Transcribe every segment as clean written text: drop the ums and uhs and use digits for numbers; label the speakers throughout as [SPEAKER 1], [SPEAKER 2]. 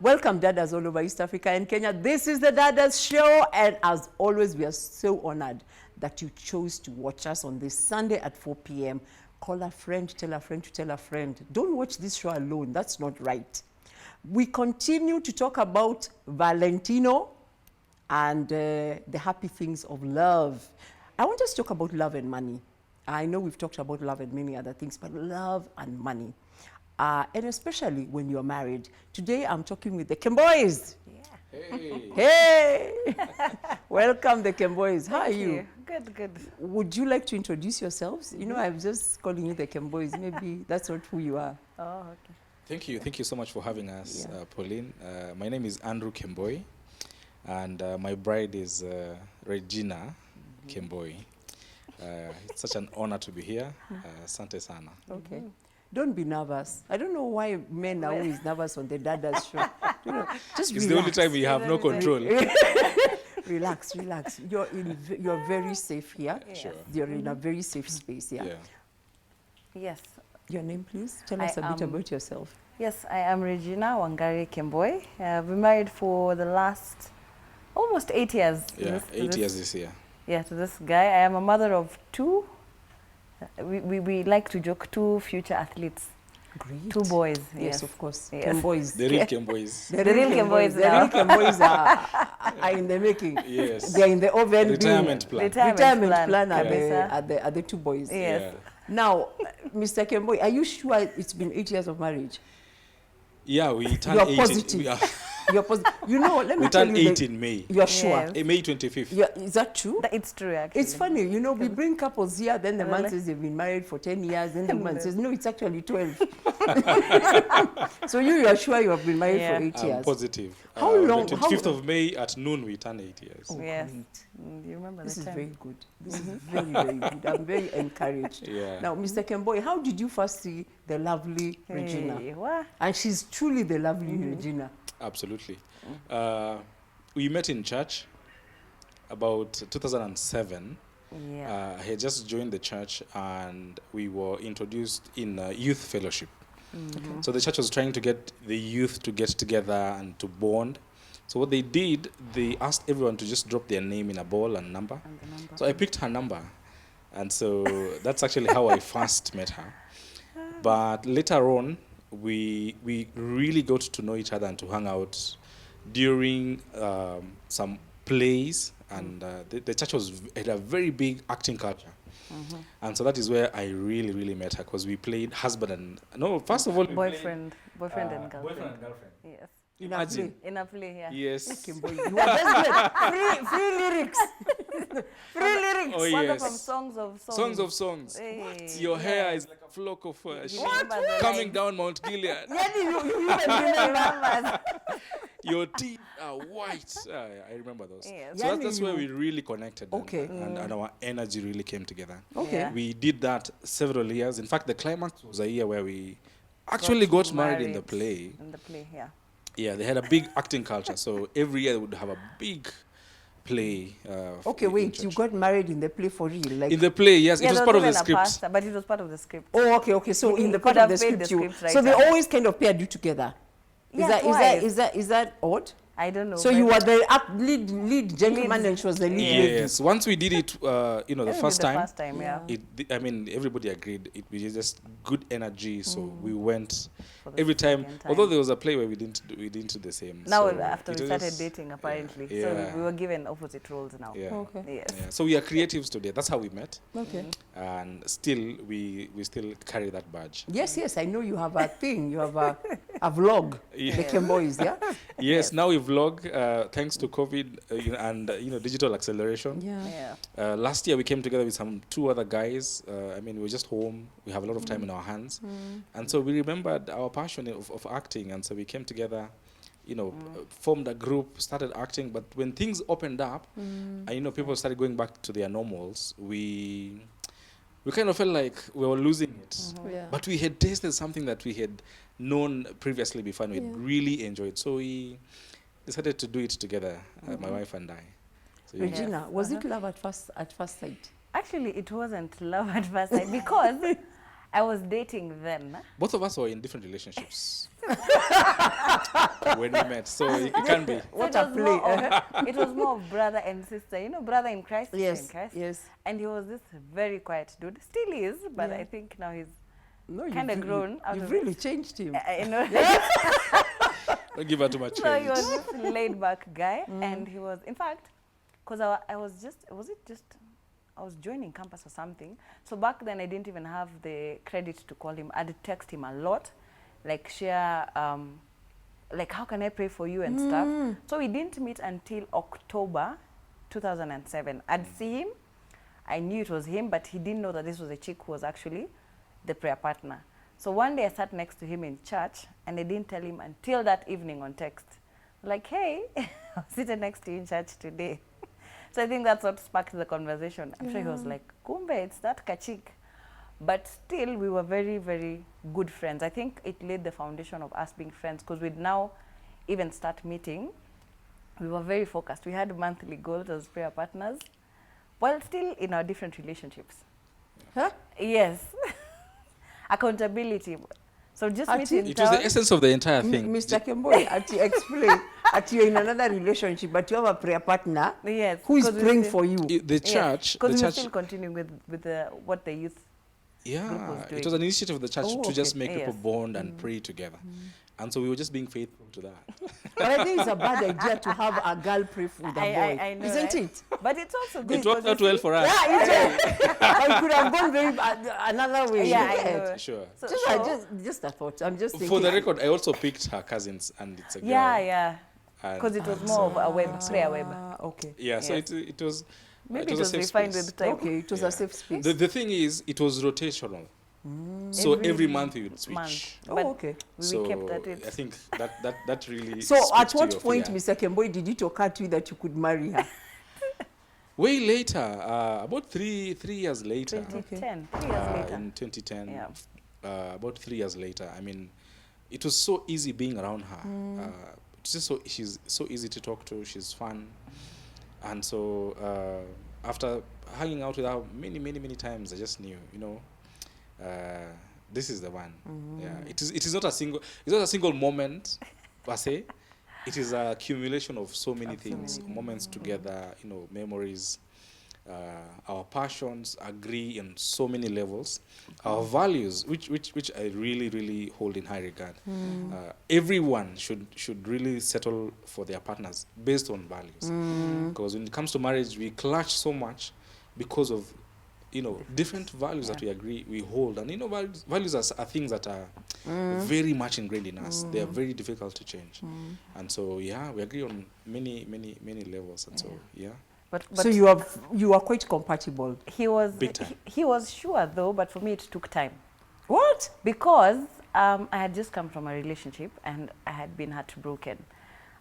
[SPEAKER 1] Welcome, Dadas all over East Africa and Kenya. This is the Dadas Show, and as always, we are so honored that you chose to watch us on this Sunday at 4 p.m. Call a friend, tell a friend to tell a friend. Don't watch this show alone. That's not right. We continue to talk about Valentino and the happy things of love. I want us to talk about love and money. I know we've talked about love and many other things, but love and money. And especially when you're married. Today, I'm talking with the Kemboys.
[SPEAKER 2] Yeah.
[SPEAKER 3] Hey.
[SPEAKER 1] Hey! Welcome, the Kemboys. How are
[SPEAKER 2] Thank
[SPEAKER 1] you?
[SPEAKER 2] Good, good.
[SPEAKER 1] Would you like to introduce yourselves? You know, I'm just calling you the Kemboys. Maybe that's not who you are.
[SPEAKER 2] Oh, okay.
[SPEAKER 3] Thank you so much for having us,
[SPEAKER 1] Yeah.
[SPEAKER 3] Pauline. My name is Andrew Kemboi, and my bride is Regina Kemboi. It's such an honor to be here. Asante sana.
[SPEAKER 1] Okay. Don't be nervous. I don't know why men are always nervous on the Dada's show. You know, just
[SPEAKER 3] It's
[SPEAKER 1] relax.
[SPEAKER 3] the only time we have no control.
[SPEAKER 1] Relax. You're very safe here.
[SPEAKER 2] Yes.
[SPEAKER 3] Sure.
[SPEAKER 1] You're in a very safe space here.
[SPEAKER 3] Yeah.
[SPEAKER 2] Yes.
[SPEAKER 1] Your name, please? Tell us a bit about yourself.
[SPEAKER 2] Yes, I am Regina Wangari Kemboi. I've been married for the last almost 8 years.
[SPEAKER 3] Yeah, 8 years this year.
[SPEAKER 2] Yeah, to this guy. I am a mother of two. We like to joke, two future athletes.
[SPEAKER 1] Great.
[SPEAKER 2] 2 boys.
[SPEAKER 1] Yes, of course.
[SPEAKER 2] Yes.
[SPEAKER 1] Kemboys.
[SPEAKER 3] The real Kembois.
[SPEAKER 1] The
[SPEAKER 2] real Kemboys
[SPEAKER 1] The
[SPEAKER 2] now.
[SPEAKER 1] real Kemboys are in the making.
[SPEAKER 3] Yes.
[SPEAKER 1] They're in the oven.
[SPEAKER 3] Retirement plan.
[SPEAKER 1] Retirement plan
[SPEAKER 2] Yeah.
[SPEAKER 1] are the 2 boys.
[SPEAKER 2] Yes.
[SPEAKER 3] Yeah.
[SPEAKER 1] Now, Mr. Kemboi, are you sure it's been 8 years of marriage?
[SPEAKER 3] Yeah, we turned
[SPEAKER 1] You're
[SPEAKER 3] 18.
[SPEAKER 1] positive. You're positive. You know, let me
[SPEAKER 3] We
[SPEAKER 1] tell
[SPEAKER 3] turned
[SPEAKER 1] you.
[SPEAKER 3] 8 in May.
[SPEAKER 1] You're sure?
[SPEAKER 2] Yes.
[SPEAKER 3] May 25th.
[SPEAKER 1] Yeah, is that true?
[SPEAKER 2] It's true, actually.
[SPEAKER 1] It's funny, you know, we bring couples here, then the man
[SPEAKER 2] Really?
[SPEAKER 1] says they've been married for 10 years, then the woman says, no, it's actually 12. So you are sure you have been married
[SPEAKER 2] Yeah.
[SPEAKER 1] for 8
[SPEAKER 3] I'm
[SPEAKER 1] years?
[SPEAKER 3] positive.
[SPEAKER 1] How long-
[SPEAKER 3] The 25th of May at noon, we turn 8 years.
[SPEAKER 1] Oh,
[SPEAKER 2] Yes.
[SPEAKER 1] great.
[SPEAKER 2] You remember
[SPEAKER 1] This
[SPEAKER 2] the
[SPEAKER 1] is
[SPEAKER 2] time?
[SPEAKER 1] very good. This is very, very good. I'm very encouraged.
[SPEAKER 3] Yeah.
[SPEAKER 1] Now, Mr. Kemboi, how did you first see the lovely Regina?
[SPEAKER 2] Hey, what?
[SPEAKER 1] And she's truly the lovely Regina.
[SPEAKER 3] Absolutely. We met in church about 2007.
[SPEAKER 2] Yeah.
[SPEAKER 3] I had just joined the church and we were introduced in youth fellowship. So the church was trying to get the youth to get together and to bond. So what they did, they asked everyone to just drop their name in a ball and number.
[SPEAKER 2] And the number.
[SPEAKER 3] So I picked her number. And so that's actually how I first met her. But later on, we really got to know each other and to hang out during some plays. And the church had a very big acting culture. And so that is where I really met her, because we played husband and... No, first of all... we
[SPEAKER 2] Boyfriend and
[SPEAKER 3] played,
[SPEAKER 2] girlfriend.
[SPEAKER 3] Boyfriend and girlfriend.
[SPEAKER 2] Yes.
[SPEAKER 3] Imagine.
[SPEAKER 2] In a play, yeah.
[SPEAKER 3] Yes.
[SPEAKER 1] Kemboi, you are just good. Free lyrics. Free lyrics.
[SPEAKER 3] Oh,
[SPEAKER 2] One
[SPEAKER 3] yes.
[SPEAKER 2] from Songs of Songs.
[SPEAKER 3] Songs of Songs.
[SPEAKER 2] Hey,
[SPEAKER 3] Your hair
[SPEAKER 2] yeah.
[SPEAKER 3] is like a flock of
[SPEAKER 2] You remember the
[SPEAKER 3] coming
[SPEAKER 2] lines?
[SPEAKER 3] down Mount Gilead.
[SPEAKER 1] Yeah, you even
[SPEAKER 2] Remember.
[SPEAKER 3] Your teeth are white. I remember those.
[SPEAKER 2] Yes.
[SPEAKER 3] So
[SPEAKER 1] Yeah,
[SPEAKER 3] that's
[SPEAKER 1] you-
[SPEAKER 3] where we really connected.
[SPEAKER 1] Okay.
[SPEAKER 3] And our energy really came together.
[SPEAKER 1] Okay.
[SPEAKER 2] Yeah.
[SPEAKER 3] We did that several years. In fact, the climax was a year where we actually got married in the play.
[SPEAKER 2] In the play, yeah.
[SPEAKER 3] Yeah, they had a big acting culture. So every year they would have a big play.
[SPEAKER 1] Okay,
[SPEAKER 3] in
[SPEAKER 1] wait, you
[SPEAKER 3] church.
[SPEAKER 1] got married in the play for real? Like,
[SPEAKER 3] In the play, yes.
[SPEAKER 2] Yeah,
[SPEAKER 3] It was
[SPEAKER 2] there
[SPEAKER 3] part of the
[SPEAKER 2] even a
[SPEAKER 3] script.
[SPEAKER 2] pastor, but it was part of the script.
[SPEAKER 1] oh, okay. So
[SPEAKER 2] You
[SPEAKER 1] in the
[SPEAKER 2] could
[SPEAKER 1] part of
[SPEAKER 2] have
[SPEAKER 1] the
[SPEAKER 2] paid the
[SPEAKER 1] script,
[SPEAKER 2] script
[SPEAKER 1] so they
[SPEAKER 2] writer.
[SPEAKER 1] always kind of paired you together.
[SPEAKER 2] Yeah, twice.
[SPEAKER 1] Is that odd?
[SPEAKER 2] I don't know.
[SPEAKER 1] So
[SPEAKER 2] but
[SPEAKER 1] you were the lead gentleman,
[SPEAKER 2] Lead.
[SPEAKER 1] and she was the lead lady.
[SPEAKER 3] Yes. Once we did it, the
[SPEAKER 2] Maybe
[SPEAKER 3] first
[SPEAKER 2] the
[SPEAKER 3] time,
[SPEAKER 2] first time, yeah.
[SPEAKER 3] I mean, everybody agreed. It was just good energy, so we went
[SPEAKER 2] For the
[SPEAKER 3] every time.
[SPEAKER 2] second
[SPEAKER 3] Although there was a play where we didn't do the same.
[SPEAKER 2] Now,
[SPEAKER 3] so
[SPEAKER 2] after
[SPEAKER 3] it
[SPEAKER 2] we
[SPEAKER 3] was
[SPEAKER 2] started
[SPEAKER 3] just-
[SPEAKER 2] dating, apparently.
[SPEAKER 3] Yeah.
[SPEAKER 2] So we were given opposite roles now.
[SPEAKER 3] Yeah.
[SPEAKER 1] Okay.
[SPEAKER 2] Yes.
[SPEAKER 3] Yeah. So we are creatives today. That's how we met,
[SPEAKER 1] Okay.
[SPEAKER 3] and still we still carry that badge.
[SPEAKER 1] Yes, I know you have a thing. You have a vlog,
[SPEAKER 3] Yeah.
[SPEAKER 1] the Kemboys, yeah?
[SPEAKER 3] Yes. Now we vlog thanks to COVID and digital acceleration.
[SPEAKER 2] Yeah.
[SPEAKER 3] Last year we came together with 2 other guys. I mean, we were just home. We have a lot of time in our hands. And so we remembered our passion of acting. And so we came together, formed a group, started acting. But when things opened up, and, people started going back to their normals, we kind of felt like we were losing it.
[SPEAKER 1] Yeah.
[SPEAKER 3] But we had tasted something that we had known previously before, and we really enjoyed. So we decided to do it together, my wife and I. So, yeah.
[SPEAKER 1] Regina, was it love at first sight?
[SPEAKER 2] Actually, it wasn't love at first sight because I was dating then.
[SPEAKER 3] Both of us were in different relationships when we met, so it can be.
[SPEAKER 1] What
[SPEAKER 2] So
[SPEAKER 1] a play.
[SPEAKER 2] it was more of brother and sister, you know, brother in Christ, sister in
[SPEAKER 1] Yes,
[SPEAKER 2] Christ.
[SPEAKER 1] yes.
[SPEAKER 2] And he was this very quiet dude. Still is, but
[SPEAKER 1] Yeah.
[SPEAKER 2] I think now he's
[SPEAKER 1] No,
[SPEAKER 2] Kinda grown out
[SPEAKER 1] You've
[SPEAKER 2] of
[SPEAKER 1] really changed him.
[SPEAKER 2] you know.
[SPEAKER 3] Don't give her too much
[SPEAKER 2] So he
[SPEAKER 3] credit.
[SPEAKER 2] was this laid back guy, and he was, in fact, because I was just, I was joining campus or something. So back then I didn't even have the credit to call him. I'd text him a lot, like share, like how can I pray for you and stuff. So we didn't meet until October 2007. I'd see him, I knew it was him, but he didn't know that this was a chick who was actually the prayer partner. So one day I sat next to him in church, and I didn't tell him until that evening on text. Like, hey, I'm sitting next to you in church today. So I think that's what sparked the conversation. I'm sure he was like, kumbe, it's that kachik. But still, we were very, very good friends. I think it laid the foundation of us being friends, because we'd now even start meeting. We were very focused. We had monthly goals as prayer partners, while still in our different relationships.
[SPEAKER 1] Huh?
[SPEAKER 2] Yes. Accountability. So just
[SPEAKER 1] At
[SPEAKER 2] meet
[SPEAKER 1] you-
[SPEAKER 2] in
[SPEAKER 3] It was
[SPEAKER 2] town.
[SPEAKER 3] the essence of the entire thing.
[SPEAKER 1] Mr. Kemboi, explain. You're in another relationship, but you have a prayer partner
[SPEAKER 2] Yes.
[SPEAKER 1] who is
[SPEAKER 2] 'cause we
[SPEAKER 1] praying
[SPEAKER 2] still-
[SPEAKER 1] for you.
[SPEAKER 3] The church,
[SPEAKER 2] Because
[SPEAKER 3] the
[SPEAKER 2] we were
[SPEAKER 3] church,
[SPEAKER 2] still continuing with what the youth. group was
[SPEAKER 3] yeah,
[SPEAKER 2] doing.
[SPEAKER 3] it was an initiative of the church
[SPEAKER 1] Oh,
[SPEAKER 3] to just
[SPEAKER 1] okay.
[SPEAKER 3] make people
[SPEAKER 2] Yes.
[SPEAKER 3] bond and pray together. And so we were just being faithful to that.
[SPEAKER 1] But I think it's a bad idea to have a girl pray with a boy.
[SPEAKER 2] I know,
[SPEAKER 1] Isn't
[SPEAKER 2] right?
[SPEAKER 1] it?
[SPEAKER 2] But it's also good.
[SPEAKER 3] It worked
[SPEAKER 2] because
[SPEAKER 3] out
[SPEAKER 2] you
[SPEAKER 3] well
[SPEAKER 2] see-
[SPEAKER 3] for us.
[SPEAKER 1] Yeah, it could have gone very another way.
[SPEAKER 2] Yeah, I
[SPEAKER 1] Look at
[SPEAKER 2] know.
[SPEAKER 1] it.
[SPEAKER 3] Sure.
[SPEAKER 2] So,
[SPEAKER 1] Just a thought. I'm just thinking.
[SPEAKER 3] For the record, I also picked her cousins, and it's a girl.
[SPEAKER 2] yeah.
[SPEAKER 3] And-
[SPEAKER 2] Because it was
[SPEAKER 3] and
[SPEAKER 2] more
[SPEAKER 3] so-
[SPEAKER 2] of a web, prayer web.
[SPEAKER 1] Okay.
[SPEAKER 3] Yeah, so
[SPEAKER 2] Yes.
[SPEAKER 3] it was.
[SPEAKER 2] Maybe
[SPEAKER 3] it
[SPEAKER 2] it
[SPEAKER 3] was
[SPEAKER 2] was
[SPEAKER 3] a safe
[SPEAKER 2] refined
[SPEAKER 3] space.
[SPEAKER 2] with time.
[SPEAKER 1] Okay, it was
[SPEAKER 3] Yeah.
[SPEAKER 1] a safe space.
[SPEAKER 3] The thing is, it was rotational. So every month we would switch.
[SPEAKER 2] Month.
[SPEAKER 1] Oh,
[SPEAKER 2] But
[SPEAKER 1] okay.
[SPEAKER 2] we kept at it.
[SPEAKER 3] I think that really.
[SPEAKER 1] So
[SPEAKER 3] speaks
[SPEAKER 1] at
[SPEAKER 3] to
[SPEAKER 1] what
[SPEAKER 3] your
[SPEAKER 1] point,
[SPEAKER 3] fear.
[SPEAKER 1] Mr. Kemboi, did it occur to you that you could marry her?
[SPEAKER 3] Way later, about three years later.
[SPEAKER 2] 2010, 3 years later.
[SPEAKER 3] In 2010,
[SPEAKER 2] Yeah.
[SPEAKER 3] about 3 years later. I mean, it was so easy being around her. It's just she's so easy to talk to. She's fun, and so after hanging out with her many times, I just knew, this is the one. Yeah, it is not a single moment per se. It is a accumulation of so many things, moments together, memories. Our passions agree in so many levels. Our values, which I really hold in high regard. Everyone should really settle for their partners based on values. Because when it comes to marriage, we clash so much because of different values that we agree we hold. And values are things that are very much ingrained in us. They are very difficult to change. And so we agree on many levels. And so
[SPEAKER 2] But
[SPEAKER 1] So you are quite compatible.
[SPEAKER 2] he was
[SPEAKER 3] Big time.
[SPEAKER 2] he was sure though, but for me it took time.
[SPEAKER 1] What?
[SPEAKER 2] Because I had just come from a relationship and I had been heartbroken.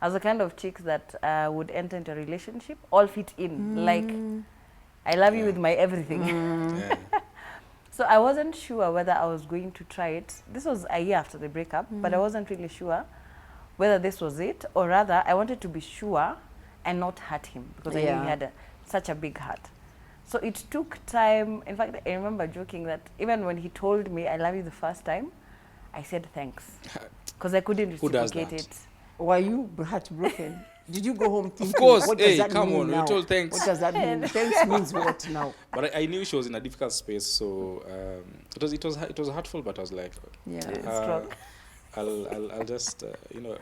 [SPEAKER 2] I was the kind of chick that would enter into a relationship, all fit in. Like, I love you with my everything.
[SPEAKER 3] yeah.
[SPEAKER 2] So I wasn't sure whether I was going to try it. This was a year after the breakup, but I wasn't really sure whether this was it, or rather I wanted to be sure and not hurt him, because I knew he had such a big heart. So it took time. In fact, I remember joking that even when he told me I love you the first time, I said thanks, because I couldn't
[SPEAKER 3] Who does
[SPEAKER 2] reciprocate
[SPEAKER 3] that?
[SPEAKER 2] it.
[SPEAKER 1] Were you heartbroken? Did you go home thinking,
[SPEAKER 3] course.
[SPEAKER 1] what does
[SPEAKER 3] Hey,
[SPEAKER 1] that
[SPEAKER 3] come
[SPEAKER 1] mean
[SPEAKER 3] on, we
[SPEAKER 1] now?
[SPEAKER 3] told thanks.
[SPEAKER 1] What does that mean? Thanks means what now?
[SPEAKER 3] But I knew she was in a difficult space, so it was hurtful. But I was like,
[SPEAKER 1] Yeah.
[SPEAKER 2] Strong.
[SPEAKER 3] I'll just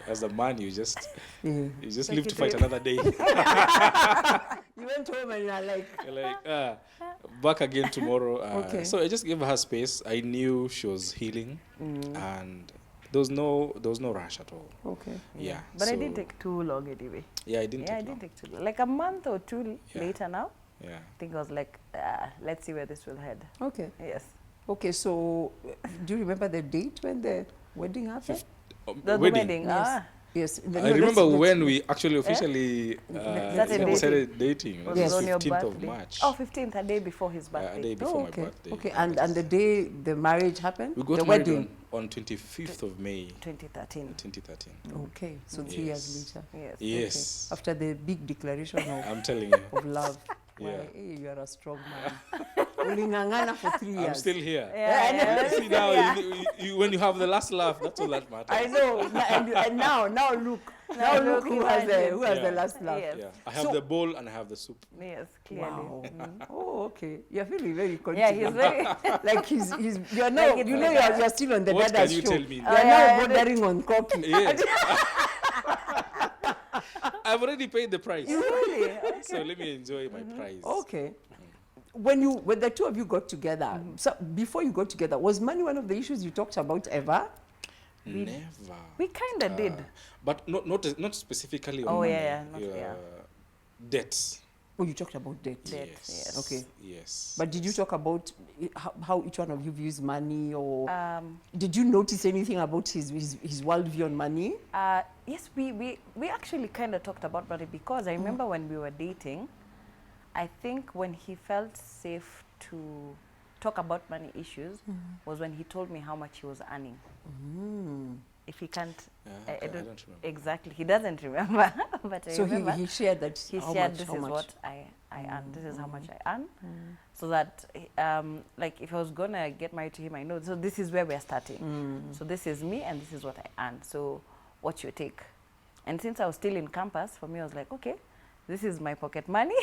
[SPEAKER 3] as a man, you just
[SPEAKER 1] Yeah.
[SPEAKER 3] live to fight another day.
[SPEAKER 1] You went home and you are like,
[SPEAKER 3] You're like back again tomorrow.
[SPEAKER 1] Okay.
[SPEAKER 3] So I just gave her space. I knew she was healing, and there was no rush at all.
[SPEAKER 1] okay.
[SPEAKER 3] Yeah.
[SPEAKER 2] But I
[SPEAKER 3] so-
[SPEAKER 2] didn't take too long anyway.
[SPEAKER 3] Yeah, I didn't.
[SPEAKER 2] Yeah, I
[SPEAKER 3] take
[SPEAKER 2] didn't
[SPEAKER 3] long.
[SPEAKER 2] take too long. Like a month or two
[SPEAKER 3] Yeah.
[SPEAKER 2] later now,
[SPEAKER 3] Yeah.
[SPEAKER 2] I think I was like, let's see where this will head.
[SPEAKER 1] Okay.
[SPEAKER 2] Yes.
[SPEAKER 1] Okay, so do you remember the date when the wedding happened?
[SPEAKER 2] The wedding.
[SPEAKER 1] Yes.
[SPEAKER 2] Ah,
[SPEAKER 1] Yes.
[SPEAKER 3] I remember when we actually officially
[SPEAKER 2] Started
[SPEAKER 3] dating.
[SPEAKER 2] was
[SPEAKER 3] It
[SPEAKER 2] it
[SPEAKER 3] was
[SPEAKER 2] on your
[SPEAKER 3] 15th of
[SPEAKER 2] birthday?
[SPEAKER 3] March.
[SPEAKER 2] Oh, 15th, a day before his birthday.
[SPEAKER 3] A day before
[SPEAKER 1] Oh,
[SPEAKER 3] my
[SPEAKER 1] okay.
[SPEAKER 3] birthday.
[SPEAKER 1] Okay, and the day the marriage happened?
[SPEAKER 3] We got
[SPEAKER 1] the
[SPEAKER 3] married
[SPEAKER 1] wedding.
[SPEAKER 3] on 25th of May
[SPEAKER 2] 2013.
[SPEAKER 3] 2013.
[SPEAKER 1] Okay, so 3 years
[SPEAKER 3] Yes.
[SPEAKER 1] later.
[SPEAKER 2] Yes.
[SPEAKER 3] Yes.
[SPEAKER 1] After the big declaration
[SPEAKER 3] I'm telling you.
[SPEAKER 1] of love.
[SPEAKER 3] Yeah.
[SPEAKER 1] Why, hey, you are a strong man. Ulingangana for 3 years.
[SPEAKER 3] I'm still here.
[SPEAKER 2] Yeah.
[SPEAKER 3] See now, when you have the last laugh, that's all that matters.
[SPEAKER 1] I know. And now look. Now look who has the last laugh.
[SPEAKER 2] Yes.
[SPEAKER 3] Yeah. I have the bowl and I have the soup.
[SPEAKER 2] Yes, clearly.
[SPEAKER 1] Wow. Oh, okay. You're feeling very confident.
[SPEAKER 2] Yeah, he's very.
[SPEAKER 1] like he's you're now,
[SPEAKER 2] Like
[SPEAKER 1] you're still on the
[SPEAKER 3] What
[SPEAKER 1] Dada
[SPEAKER 3] can you
[SPEAKER 1] show.
[SPEAKER 3] tell me?
[SPEAKER 1] You're
[SPEAKER 3] Oh,
[SPEAKER 1] now bordering on cocky.
[SPEAKER 3] Yes. I've already paid the price.
[SPEAKER 2] Really?
[SPEAKER 3] So let me enjoy my prize.
[SPEAKER 1] Okay. When the two of you got together, so before you got together, was money one of the issues you talked about ever?
[SPEAKER 3] Never.
[SPEAKER 2] We kind of did.
[SPEAKER 3] But not specifically on
[SPEAKER 2] Oh,
[SPEAKER 3] money.
[SPEAKER 2] yeah, yeah.
[SPEAKER 3] Debts.
[SPEAKER 1] Oh, you talked about debt.
[SPEAKER 2] Yes.
[SPEAKER 1] Okay.
[SPEAKER 3] Yes.
[SPEAKER 1] But did you talk about how each one of you views money, or did you notice anything about his worldview on money?
[SPEAKER 2] Yes, we actually kind of talked about money because I remember when we were dating, I think when he felt safe to talk about money issues was when he told me how much he was earning. If he can't,
[SPEAKER 3] I don't remember.
[SPEAKER 2] Exactly, he doesn't remember, but I
[SPEAKER 1] So
[SPEAKER 2] remember.
[SPEAKER 1] he shared that.
[SPEAKER 2] He shared, this is what I earn, this is how much I earn. So that, like, if I was going to get married to him, I know, so this is where we're starting. So this is me and this is what I earn. So what's your take? And since I was still in campus, for me, I was like, okay, this is my pocket money.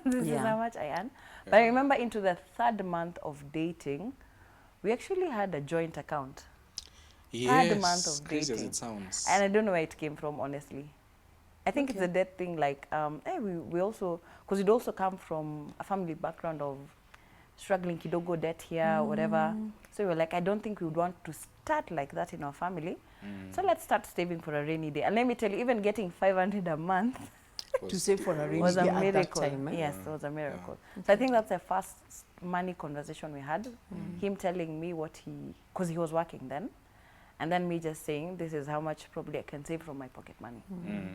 [SPEAKER 2] This is how much I earn. But I remember into the 3rd month of dating, we actually had a joint account.
[SPEAKER 3] Yes,
[SPEAKER 2] 3rd month of
[SPEAKER 3] crazy as
[SPEAKER 2] dating.
[SPEAKER 3] it sounds.
[SPEAKER 2] And I don't know where it came from, honestly. I think it's a dead thing, like, we also, because we'd also come from a family background of struggling kidogo debt here, whatever. So we were like, I don't think we would want to start like that in our family. So let's start saving for a rainy day. And let me tell you, even getting 500 a month
[SPEAKER 1] To save for a rainy
[SPEAKER 2] was a
[SPEAKER 1] day at that
[SPEAKER 2] miracle.
[SPEAKER 1] time.
[SPEAKER 2] Yes, it was a miracle. So I think that's the first money conversation we had. Him telling me what because he was working then. And then me just saying, this is how much probably I can save from my pocket money.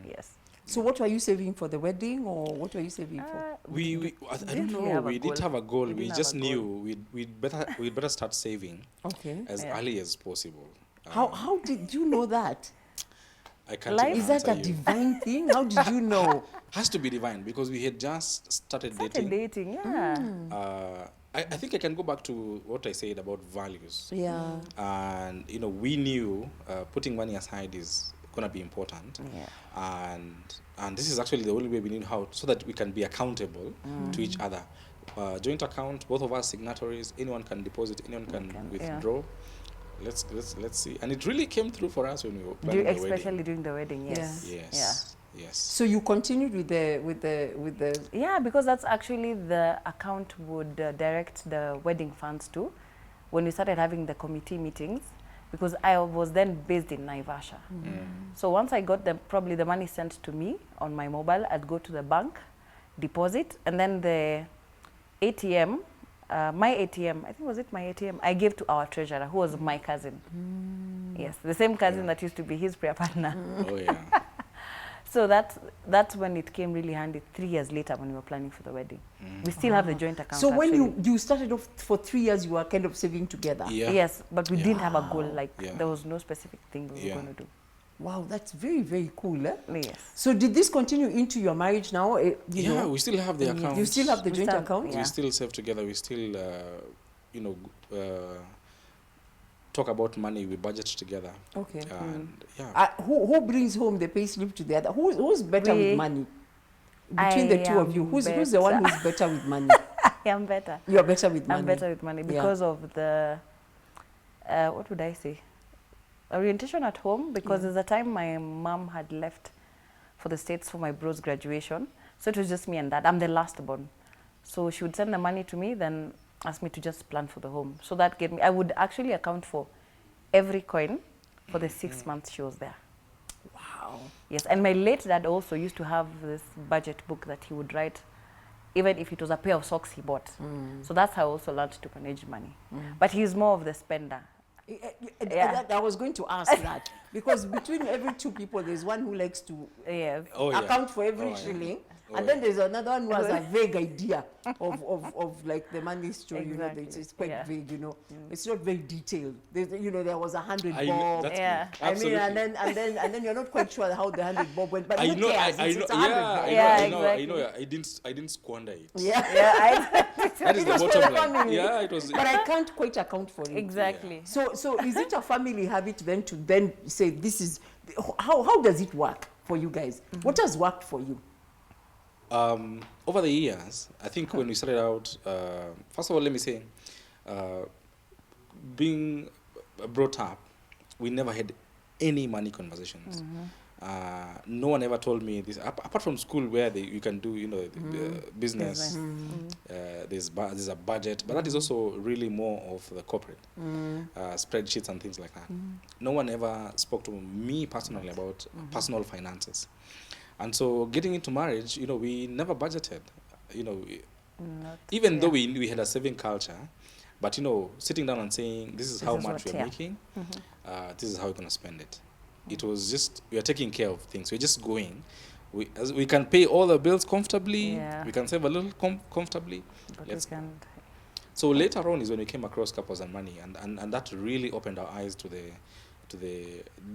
[SPEAKER 2] Yes.
[SPEAKER 1] So what were you saving for the wedding, or what were you saving for?
[SPEAKER 3] I don't
[SPEAKER 2] didn't really
[SPEAKER 3] know.
[SPEAKER 2] have a
[SPEAKER 3] We didn't
[SPEAKER 2] goal.
[SPEAKER 3] have a goal.
[SPEAKER 2] We
[SPEAKER 3] We
[SPEAKER 2] didn't
[SPEAKER 3] just
[SPEAKER 2] have a goal.
[SPEAKER 3] knew we'd better start saving
[SPEAKER 1] Okay.
[SPEAKER 3] as early as possible.
[SPEAKER 1] How did you know that?
[SPEAKER 3] I can't
[SPEAKER 2] Life-
[SPEAKER 3] even
[SPEAKER 1] Is that a
[SPEAKER 3] answer you.
[SPEAKER 1] divine thing? How did you know?
[SPEAKER 3] Has to be divine because we had just started
[SPEAKER 2] Started
[SPEAKER 3] dating.
[SPEAKER 2] dating, yeah.
[SPEAKER 3] I think I can go back to what I said about values.
[SPEAKER 1] Yeah.
[SPEAKER 3] And we knew putting money aside is gonna be important.
[SPEAKER 2] Yeah.
[SPEAKER 3] And this is actually the only way we need how so that we can be accountable to each other. Joint account, both of us signatories. Anyone can deposit, anyone can withdraw. Let's see. And it really came through for us when we were planning the wedding.
[SPEAKER 2] Especially during the wedding, yes.
[SPEAKER 3] Yes. Yes.
[SPEAKER 1] So you continued with the
[SPEAKER 2] Yeah, because that's actually the account would direct the wedding funds to when we started having the committee meetings, because I was then based in Naivasha. So once I got probably the money sent to me on my mobile, I'd go to the bank, deposit, and then the ATM, my ATM, I think was it my ATM, I gave to our treasurer, who was my cousin. Yes, the same cousin that used to be his prayer partner.
[SPEAKER 3] Oh yeah.
[SPEAKER 2] So that's when it came really handy 3 years later when we were planning for the wedding. We still have the joint account.
[SPEAKER 1] So when
[SPEAKER 2] actually.
[SPEAKER 1] you started off for 3 years, you were kind of saving together.
[SPEAKER 3] Yeah.
[SPEAKER 2] Yes, but we didn't have a goal. Like
[SPEAKER 3] Yeah.
[SPEAKER 2] there was no specific thing we were going to do.
[SPEAKER 1] Wow, that's very, very cool. Eh?
[SPEAKER 2] Yes.
[SPEAKER 1] So did this continue into your marriage now? You know?
[SPEAKER 3] We still have the account.
[SPEAKER 1] You still have the
[SPEAKER 2] We
[SPEAKER 1] joint
[SPEAKER 2] still-
[SPEAKER 1] account?
[SPEAKER 2] yeah.
[SPEAKER 3] We still save together. We still, talk about money. We budget together.
[SPEAKER 1] Okay.
[SPEAKER 3] And yeah.
[SPEAKER 1] Who brings home the pay slip to the other? Who's better with money? Between the two of you, who's the one who's better with money?
[SPEAKER 2] I am better.
[SPEAKER 1] You're better with money.
[SPEAKER 2] I'm better with money because of the, what would I say? Orientation at home, because there's a time my mom had left for the States for my bro's graduation. So it was just me and dad. I'm the last born. So she would send the money to me, then ask me to just plan for the home. So that gave me, I would actually account for every coin for the 6 months she was there.
[SPEAKER 1] Wow.
[SPEAKER 2] Yes, and my late dad also used to have this budget book that he would write, even if it was a pair of socks he bought. So that's how I also learned to manage money. But he's more of the spender.
[SPEAKER 1] I was going to ask that, because between every two people, there's one who likes to
[SPEAKER 2] Yes.
[SPEAKER 3] Oh, yeah.
[SPEAKER 1] account for every shilling, And then there's another one who has a vague idea of like the money story.
[SPEAKER 2] Exactly.
[SPEAKER 1] You know, it's quite
[SPEAKER 2] Yeah.
[SPEAKER 1] vague. You know, it's not very detailed. You know, there was 100
[SPEAKER 3] I,
[SPEAKER 1] bob.
[SPEAKER 3] that's
[SPEAKER 2] Yeah.
[SPEAKER 3] me.
[SPEAKER 1] I mean,
[SPEAKER 3] Absolutely.
[SPEAKER 1] and then you're not quite sure how the 100 bob went, but
[SPEAKER 3] I
[SPEAKER 1] who
[SPEAKER 3] know,
[SPEAKER 1] cares?
[SPEAKER 3] I know,
[SPEAKER 1] It's 100
[SPEAKER 3] yeah,
[SPEAKER 1] bob.
[SPEAKER 2] Yeah,
[SPEAKER 3] I know,
[SPEAKER 2] exactly.
[SPEAKER 3] I didn't squander it.
[SPEAKER 1] Yeah.
[SPEAKER 2] Yeah,
[SPEAKER 3] That is
[SPEAKER 1] It
[SPEAKER 3] the
[SPEAKER 1] was for
[SPEAKER 3] bottom
[SPEAKER 1] the
[SPEAKER 3] line.
[SPEAKER 1] family.
[SPEAKER 3] Yeah, it was.
[SPEAKER 1] But I can't quite account for it.
[SPEAKER 2] exactly.
[SPEAKER 1] So is it a family habit then to then say this is how does it work for you guys? What has worked for you?
[SPEAKER 3] Over the years, I think when we started out, first of all, let me say, being brought up, we never had any money conversations. No one ever told me this, apart from school where you can do, you know, business. There's a budget, but that is also really more of the corporate spreadsheets and things like that. No one ever spoke to me personally about personal finances. And so getting into marriage, you know, we never budgeted, you know, even though we had a saving culture, but, you know, sitting down and saying, this is how much we're making, this is how we're going to spend it. It was just, we are taking care of things. We're just going. We can pay all the bills comfortably.
[SPEAKER 2] Yeah.
[SPEAKER 3] We can save a little comfortably.
[SPEAKER 2] But
[SPEAKER 3] Let's
[SPEAKER 2] we
[SPEAKER 3] go.
[SPEAKER 2] can't.
[SPEAKER 3] So later on is when we came across Couples and Money, and that really opened our eyes to the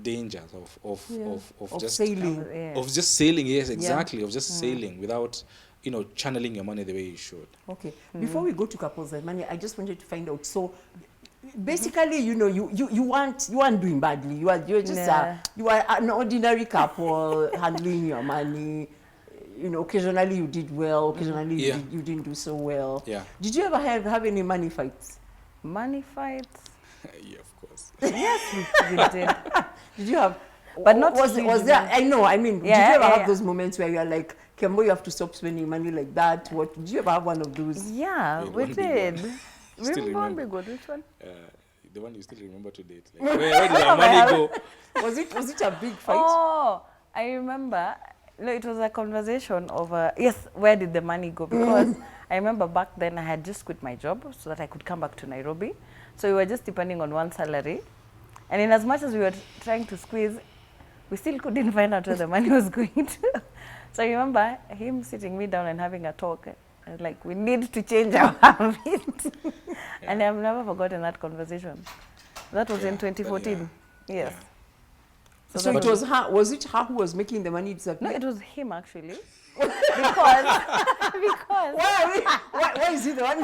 [SPEAKER 3] dangers of just
[SPEAKER 1] sailing.
[SPEAKER 3] of just sailing. Yes, exactly. Of just sailing without, you know, channeling your money the way you should.
[SPEAKER 1] Okay. Before we go to Couples and Money, I just wanted to find out. So basically, you know, you aren't doing badly. You're just you are an ordinary couple handling your money. You know, occasionally you did well, occasionally you didn't do so well.
[SPEAKER 3] Yeah.
[SPEAKER 1] Did you ever have any money fights?
[SPEAKER 2] Money fights?
[SPEAKER 3] Yeah, of course.
[SPEAKER 2] Yes, we did.
[SPEAKER 1] Did you have?
[SPEAKER 2] But not
[SPEAKER 1] was
[SPEAKER 2] huge
[SPEAKER 1] there? I know. I mean, did you
[SPEAKER 2] Yeah,
[SPEAKER 1] ever
[SPEAKER 2] yeah,
[SPEAKER 1] have
[SPEAKER 2] yeah.
[SPEAKER 1] those moments where you're like, Kemboi, you have to stop spending money like that? What? Did you ever have one of those?
[SPEAKER 2] Yeah,
[SPEAKER 3] Wait,
[SPEAKER 2] we
[SPEAKER 3] one big
[SPEAKER 2] did.
[SPEAKER 3] one. Still
[SPEAKER 2] Remember one
[SPEAKER 3] remember.
[SPEAKER 2] big one? Which one?
[SPEAKER 3] The one you still remember to date. Like, where did our money go?
[SPEAKER 1] Was it a big fight?
[SPEAKER 2] Oh, I remember. No, it was a conversation over, yes, where did the money go? Because I remember back then I had just quit my job so that I could come back to Nairobi. So we were just depending on one salary. And in as much as we were trying to squeeze, we still couldn't find out where the money was going to. So I remember him sitting me down and having a talk. I was like, we need to change our habit. And I've never forgotten that conversation. That was in 2014. Yes.
[SPEAKER 1] So it was her. Was it her who was making the money disappear?
[SPEAKER 2] No, it was him actually. because
[SPEAKER 1] Why is he the one?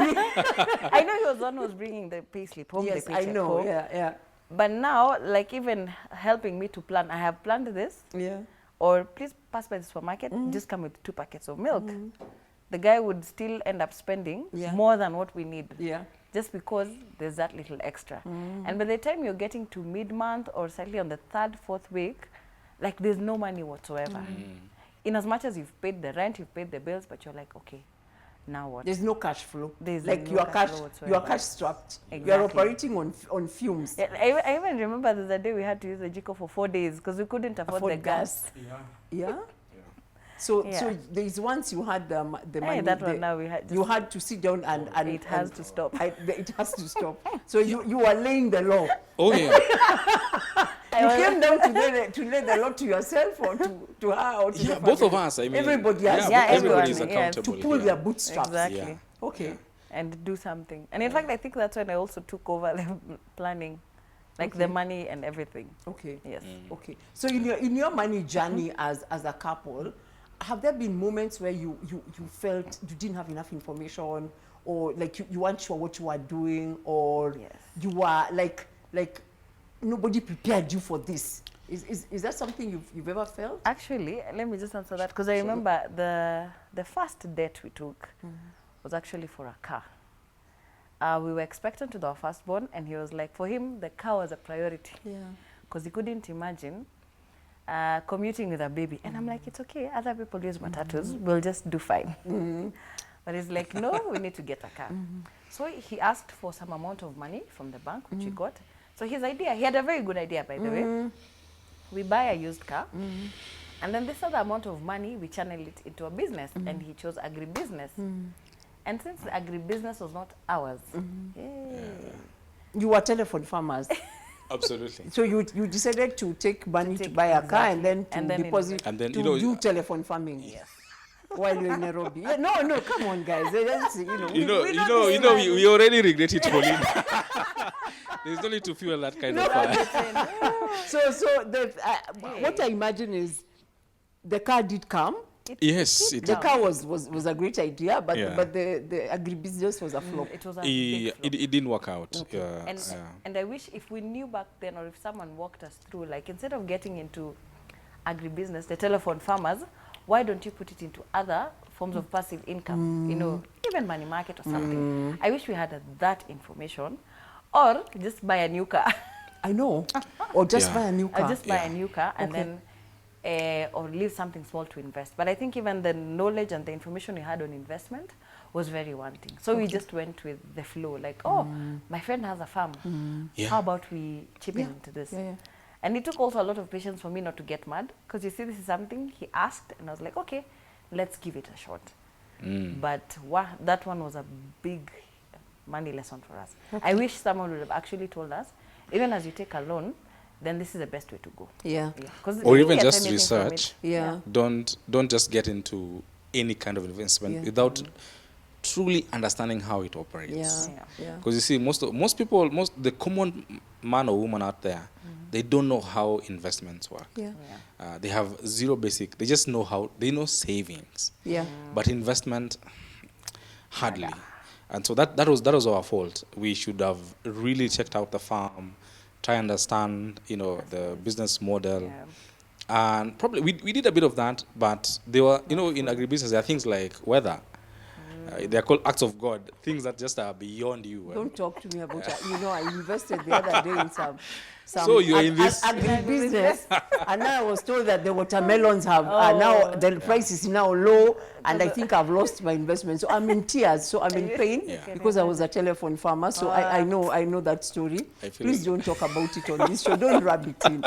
[SPEAKER 2] I know he was the one who was bringing the payslip home.
[SPEAKER 1] Yes,
[SPEAKER 2] the
[SPEAKER 1] I
[SPEAKER 2] paycheck
[SPEAKER 1] know.
[SPEAKER 2] home.
[SPEAKER 1] Yeah.
[SPEAKER 2] But now, like even helping me to plan, I have planned this.
[SPEAKER 1] Yeah.
[SPEAKER 2] Or please pass by the supermarket, just come with 2 packets of milk. The guy would still end up spending more than what we need.
[SPEAKER 1] Yeah.
[SPEAKER 2] Just because there's that little extra. And by the time you're getting to mid-month or slightly on the 3rd, 4th week, like there's no money whatsoever. In as much as you've paid the rent, you've paid the bills, but you're like, okay, now what?
[SPEAKER 1] There's no cash flow.
[SPEAKER 2] There's
[SPEAKER 1] like
[SPEAKER 2] no
[SPEAKER 1] you are
[SPEAKER 2] cash
[SPEAKER 1] cash.
[SPEAKER 2] flow
[SPEAKER 1] You are
[SPEAKER 2] whatsoever.
[SPEAKER 1] cash strapped. You are
[SPEAKER 2] Exactly.
[SPEAKER 1] operating on fumes.
[SPEAKER 2] Yeah, I even remember the day we had to use the Jiko for 4 days because we couldn't afford the gas.
[SPEAKER 1] Yeah. So
[SPEAKER 2] Yeah.
[SPEAKER 1] so there's once you had the money.
[SPEAKER 2] Hey, that one now we had.
[SPEAKER 1] You had to sit down and
[SPEAKER 2] It has to stop.
[SPEAKER 1] It has to stop. So you were laying the law.
[SPEAKER 3] Oh yeah.
[SPEAKER 1] You came down to lay the law to yourself or to her or to the
[SPEAKER 3] Both of
[SPEAKER 1] family?
[SPEAKER 3] us. I mean,
[SPEAKER 1] Everybody has
[SPEAKER 2] Yeah,
[SPEAKER 3] everybody is
[SPEAKER 2] everyone, yes.
[SPEAKER 3] accountable.
[SPEAKER 1] to pull
[SPEAKER 3] yeah.
[SPEAKER 1] their bootstraps.
[SPEAKER 2] Exactly.
[SPEAKER 3] Yeah.
[SPEAKER 1] Okay.
[SPEAKER 2] And do something. And in fact, I think that's when I also took over the planning, like the money and everything.
[SPEAKER 1] Okay.
[SPEAKER 2] Yes.
[SPEAKER 1] Okay. So in your money journey as a couple, have there been moments where you felt you didn't have enough information, or like you weren't sure what you were doing, or
[SPEAKER 2] Yes.
[SPEAKER 1] you were like nobody prepared you for this? Is that something you've ever felt?
[SPEAKER 2] Actually, let me just answer that because I remember the first date we took was actually for a car. We were expectant to our firstborn, and he was like, for him, the car was a priority.
[SPEAKER 1] Yeah.
[SPEAKER 2] Because he couldn't imagine commuting with a baby. And I'm like, it's okay, other people use matatus, we'll just do fine. But he's like, no, we need to get a car. So he asked for some amount of money from the bank, which we got. So his idea, he had a very good idea, by the way. We buy a used car, and then this other amount of money, we channel it into a business, and he chose agribusiness. And since the agribusiness was not ours,
[SPEAKER 1] You were telephone farmers.
[SPEAKER 3] Absolutely.
[SPEAKER 1] So you decided to take money to buy a car and then to
[SPEAKER 2] And then
[SPEAKER 1] deposit
[SPEAKER 3] And then,
[SPEAKER 1] to
[SPEAKER 3] you know,
[SPEAKER 1] do telephone farming.
[SPEAKER 2] yes.
[SPEAKER 1] while you're in Nairobi. Yeah, no, come on, guys. That's,
[SPEAKER 3] We already regret it, Pauline. There's no need to fuel that kind of fire.
[SPEAKER 1] What I imagine is the car did come.
[SPEAKER 3] Yes, it
[SPEAKER 1] The
[SPEAKER 3] did.
[SPEAKER 1] car was a great idea, but
[SPEAKER 3] Yeah.
[SPEAKER 1] the agribusiness was a flop.
[SPEAKER 2] It was a big flop.
[SPEAKER 3] It didn't work out.
[SPEAKER 1] Okay.
[SPEAKER 2] And I wish if we knew back then, or if someone walked us through, like instead of getting into agribusiness, the telephone farmers, why don't you put it into other forms of passive income? You know, even money market or something. I wish we had that information, or just buy a new car.
[SPEAKER 1] I know. Or just
[SPEAKER 3] Yeah.
[SPEAKER 1] buy a new car.
[SPEAKER 2] Or just buy
[SPEAKER 3] Yeah.
[SPEAKER 2] a new car and
[SPEAKER 1] Okay.
[SPEAKER 2] then, or leave something small to invest. But I think even the knowledge and the information we had on investment was very wanting. So we just went with the flow, like, oh, my friend has a farm.
[SPEAKER 3] Yeah.
[SPEAKER 2] How about we chip
[SPEAKER 1] Yeah.
[SPEAKER 2] in into this?
[SPEAKER 1] Yeah.
[SPEAKER 2] And it took also a lot of patience for me not to get mad, because you see, this is something he asked, and I was like, okay, let's give it a shot. But that one was a big money lesson for us.
[SPEAKER 1] Okay.
[SPEAKER 2] I wish someone would have actually told us, even as you take a loan, then this is the best way to go.
[SPEAKER 1] Yeah.
[SPEAKER 2] Yeah. 'Cause
[SPEAKER 3] Or
[SPEAKER 2] we
[SPEAKER 3] even
[SPEAKER 2] didn't get
[SPEAKER 3] just
[SPEAKER 2] anything from
[SPEAKER 3] research.
[SPEAKER 2] it.
[SPEAKER 1] Yeah.
[SPEAKER 3] Don't just get into any kind of investment
[SPEAKER 1] Yeah.
[SPEAKER 3] without truly understanding how it operates.
[SPEAKER 1] Yeah.
[SPEAKER 2] Yeah.
[SPEAKER 1] Yeah.
[SPEAKER 3] Because you see, the common man or woman out there, they don't know how investments work.
[SPEAKER 1] Yeah.
[SPEAKER 2] Yeah.
[SPEAKER 3] They have zero basic. They just know they know savings,
[SPEAKER 1] Yeah.
[SPEAKER 3] but investment, hardly. And so that was our fault. We should have really checked out the farm, try understand, the business model.
[SPEAKER 2] Yeah.
[SPEAKER 3] And probably we did a bit of that, but there were, in agribusiness, there are things like weather. They are called acts of God, things that just are beyond you.
[SPEAKER 1] Don't talk to me about that. I invested the other day in some
[SPEAKER 3] So you're in this-
[SPEAKER 1] agribusiness, and now I was told that the watermelons are now, the price is now low, and I think I've lost my investment. So I'm in tears. So I'm in pain
[SPEAKER 3] Yeah.
[SPEAKER 1] because I was a telephone farmer. So I know that story.
[SPEAKER 3] I feel
[SPEAKER 1] Please
[SPEAKER 3] it.
[SPEAKER 1] don't talk about it on this show. Don't rub it in.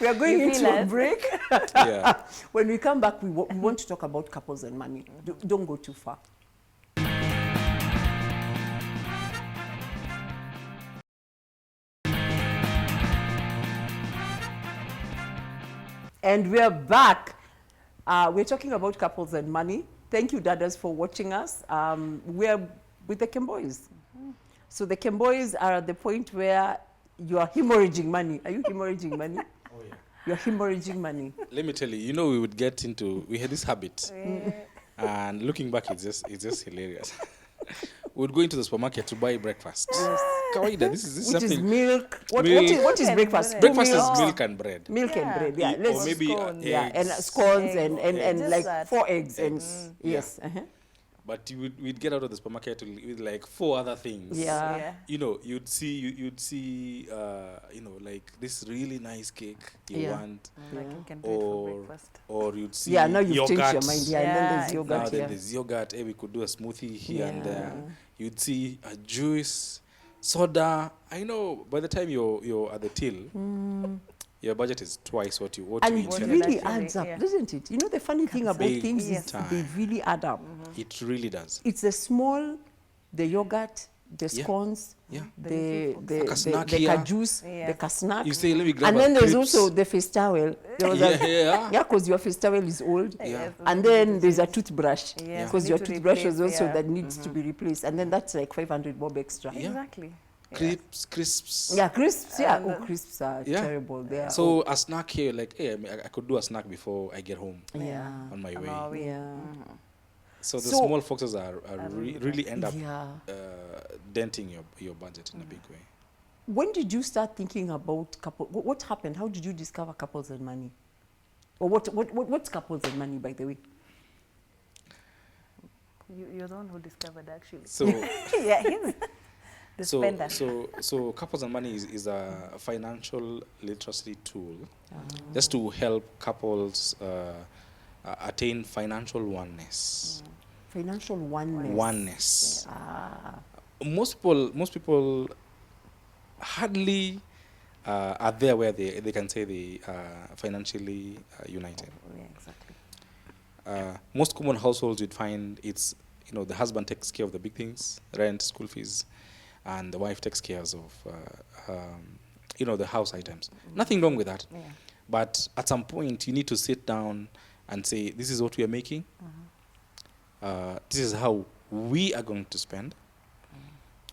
[SPEAKER 1] We are going
[SPEAKER 2] You feel
[SPEAKER 1] into a
[SPEAKER 2] us?
[SPEAKER 1] break.
[SPEAKER 3] Yeah.
[SPEAKER 1] When we come back, we want to talk about couples and money. Don't go too far. And we're back. We're talking about couples and money. Thank you, Dadas, for watching us. We're with the Kemboys. So the Kemboys are at the point where you are hemorrhaging money. Are you hemorrhaging money?
[SPEAKER 3] Oh, yeah.
[SPEAKER 1] You're hemorrhaging money.
[SPEAKER 3] Let me tell you, we had this habit, and looking back, it's just hilarious. We would go into the supermarket to buy breakfast.
[SPEAKER 1] Yes.
[SPEAKER 3] Kawaida, this is
[SPEAKER 1] Which is
[SPEAKER 3] something.
[SPEAKER 1] milk. What
[SPEAKER 3] Milk.
[SPEAKER 1] is
[SPEAKER 2] And
[SPEAKER 1] breakfast?
[SPEAKER 2] bread.
[SPEAKER 3] Breakfast
[SPEAKER 1] Milk.
[SPEAKER 3] is milk and bread.
[SPEAKER 1] Milk and
[SPEAKER 2] Yeah.
[SPEAKER 1] bread, yeah.
[SPEAKER 3] Or
[SPEAKER 1] Let's,
[SPEAKER 3] maybe
[SPEAKER 2] scones.
[SPEAKER 1] yeah, and
[SPEAKER 3] eggs.
[SPEAKER 1] scones and
[SPEAKER 2] Just
[SPEAKER 1] like
[SPEAKER 2] that.
[SPEAKER 1] 4 eggs and yes.
[SPEAKER 3] But we'd get out of the supermarket with like 4 other things.
[SPEAKER 1] Yeah.
[SPEAKER 3] You'd see like this really nice cake you
[SPEAKER 1] Yeah.
[SPEAKER 3] want,
[SPEAKER 2] Like you can do it for
[SPEAKER 3] or
[SPEAKER 2] breakfast.
[SPEAKER 3] or you'd see
[SPEAKER 1] Yeah, now you've
[SPEAKER 3] yogurt.
[SPEAKER 1] changed your mind. Yeah, and then there's
[SPEAKER 2] Yeah,
[SPEAKER 1] yogurt
[SPEAKER 3] Now
[SPEAKER 1] here.
[SPEAKER 3] then there's yogurt. We could do a smoothie here and
[SPEAKER 1] Yeah.
[SPEAKER 3] there. You'd see a juice, soda. I know by the time you're at the till, your budget is twice what you
[SPEAKER 1] And it
[SPEAKER 3] intended.
[SPEAKER 1] really
[SPEAKER 2] Actually,
[SPEAKER 1] adds up,
[SPEAKER 2] yeah.
[SPEAKER 1] doesn't it? The funny thing about
[SPEAKER 3] Big
[SPEAKER 1] things
[SPEAKER 2] Yes.
[SPEAKER 1] is
[SPEAKER 3] time.
[SPEAKER 1] they really add up.
[SPEAKER 3] It really does.
[SPEAKER 1] It's the small, the yogurt, the
[SPEAKER 3] Yeah.
[SPEAKER 1] scones,
[SPEAKER 3] Yeah.
[SPEAKER 1] the
[SPEAKER 3] Like a snack here.
[SPEAKER 1] kajus,
[SPEAKER 2] Yeah.
[SPEAKER 1] the kasnak.
[SPEAKER 3] You say, let me grab
[SPEAKER 1] And
[SPEAKER 3] a
[SPEAKER 1] then there's
[SPEAKER 3] crisps.
[SPEAKER 1] also the face towel. There was
[SPEAKER 3] Yeah.
[SPEAKER 1] because your face towel is old.
[SPEAKER 3] Yeah.
[SPEAKER 2] Yes,
[SPEAKER 1] And then there's a toothbrush
[SPEAKER 2] Yes,
[SPEAKER 1] because
[SPEAKER 2] need
[SPEAKER 1] your
[SPEAKER 2] to
[SPEAKER 1] toothbrush
[SPEAKER 2] replace,
[SPEAKER 1] is also
[SPEAKER 2] yeah.
[SPEAKER 1] that needs to be replaced, and then that's like 500 bob extra.
[SPEAKER 3] Yeah.
[SPEAKER 2] Exactly.
[SPEAKER 3] Crisps.
[SPEAKER 1] Yeah, crisps. Yeah,
[SPEAKER 2] And,
[SPEAKER 1] crisps are
[SPEAKER 3] Yeah.
[SPEAKER 1] terrible. They are
[SPEAKER 3] So a snack here, like, hey, I could do a snack before I get home
[SPEAKER 1] yeah,
[SPEAKER 3] on my
[SPEAKER 2] On
[SPEAKER 3] way.
[SPEAKER 2] our way.
[SPEAKER 1] yeah,
[SPEAKER 3] So the
[SPEAKER 1] So-
[SPEAKER 3] small foxes really end up
[SPEAKER 1] yeah.
[SPEAKER 3] denting your budget in a big way.
[SPEAKER 1] When did you start thinking about couple? What happened? How did you discover couples and money? Or what's couples and money, by the way?
[SPEAKER 2] You're the one who discovered, actually.
[SPEAKER 3] So
[SPEAKER 2] Yeah, he's the spender.
[SPEAKER 3] so couples and money is a financial literacy tool just to help couples attain financial oneness.
[SPEAKER 1] Financial oneness.
[SPEAKER 3] Oneness.
[SPEAKER 1] Ah,
[SPEAKER 3] Most people hardly are there where they can say they are financially united.
[SPEAKER 2] Yeah, exactly.
[SPEAKER 3] Most common households you'd find it's the husband takes care of the big things, rent, school fees, and the wife takes care of the house items. Nothing wrong with that.
[SPEAKER 2] Yeah.
[SPEAKER 3] But at some point you need to sit down and say, this is what we are making. This is how we are going to spend.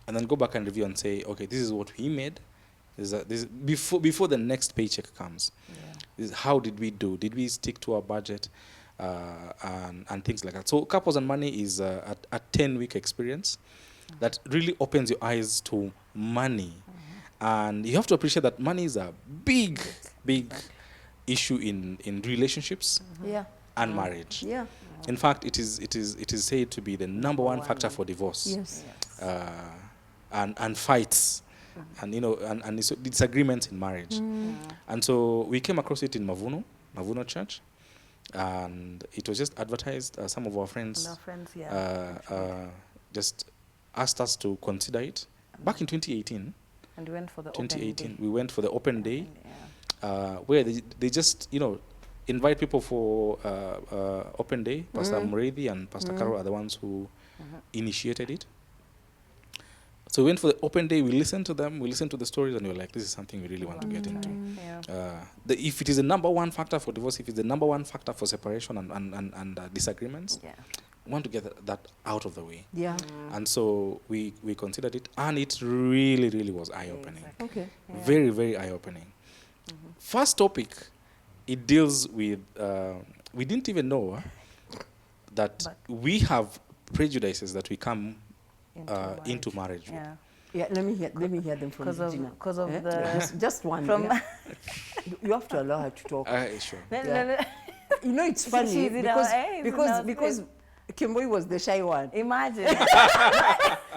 [SPEAKER 3] And then go back and review and say, okay, this is what we made. This before the next paycheck comes. This is how did we do? Did we stick to our budget? And things like that. So Couples and Money is a 10-week experience that really opens your eyes to money. And you have to appreciate that money is a big issue in relationships and marriage. In fact, it is said to be the number one factor for divorce. And fights. And and disagreements in marriage. And so we came across it in Mavuno Church. And it was just advertised. Some of our friends, just asked us to consider it back in 2018.
[SPEAKER 2] And we went for the
[SPEAKER 3] 2018.
[SPEAKER 2] open day.
[SPEAKER 3] We went for the open day, where they just invite people for open day. Pastor Muredi and Pastor Carol are the ones who initiated it. So we went for the open day. We listened to them. We listened to the stories, and we were like, "This is something we really want to get into." If it is the number one factor for divorce, if it's the number one factor for separation and disagreements, we want to get that out of the way. And so we considered it, and it really was eye-opening. Very, very eye-opening. First topic, it deals with. We didn't even know that we have prejudices that we come into marriage.
[SPEAKER 1] Let me hear them from Regina.
[SPEAKER 2] Because of the
[SPEAKER 1] just one. You have to allow her to talk.
[SPEAKER 3] Sure.
[SPEAKER 1] It's funny because Kemboi was the shy one.
[SPEAKER 2] Imagine.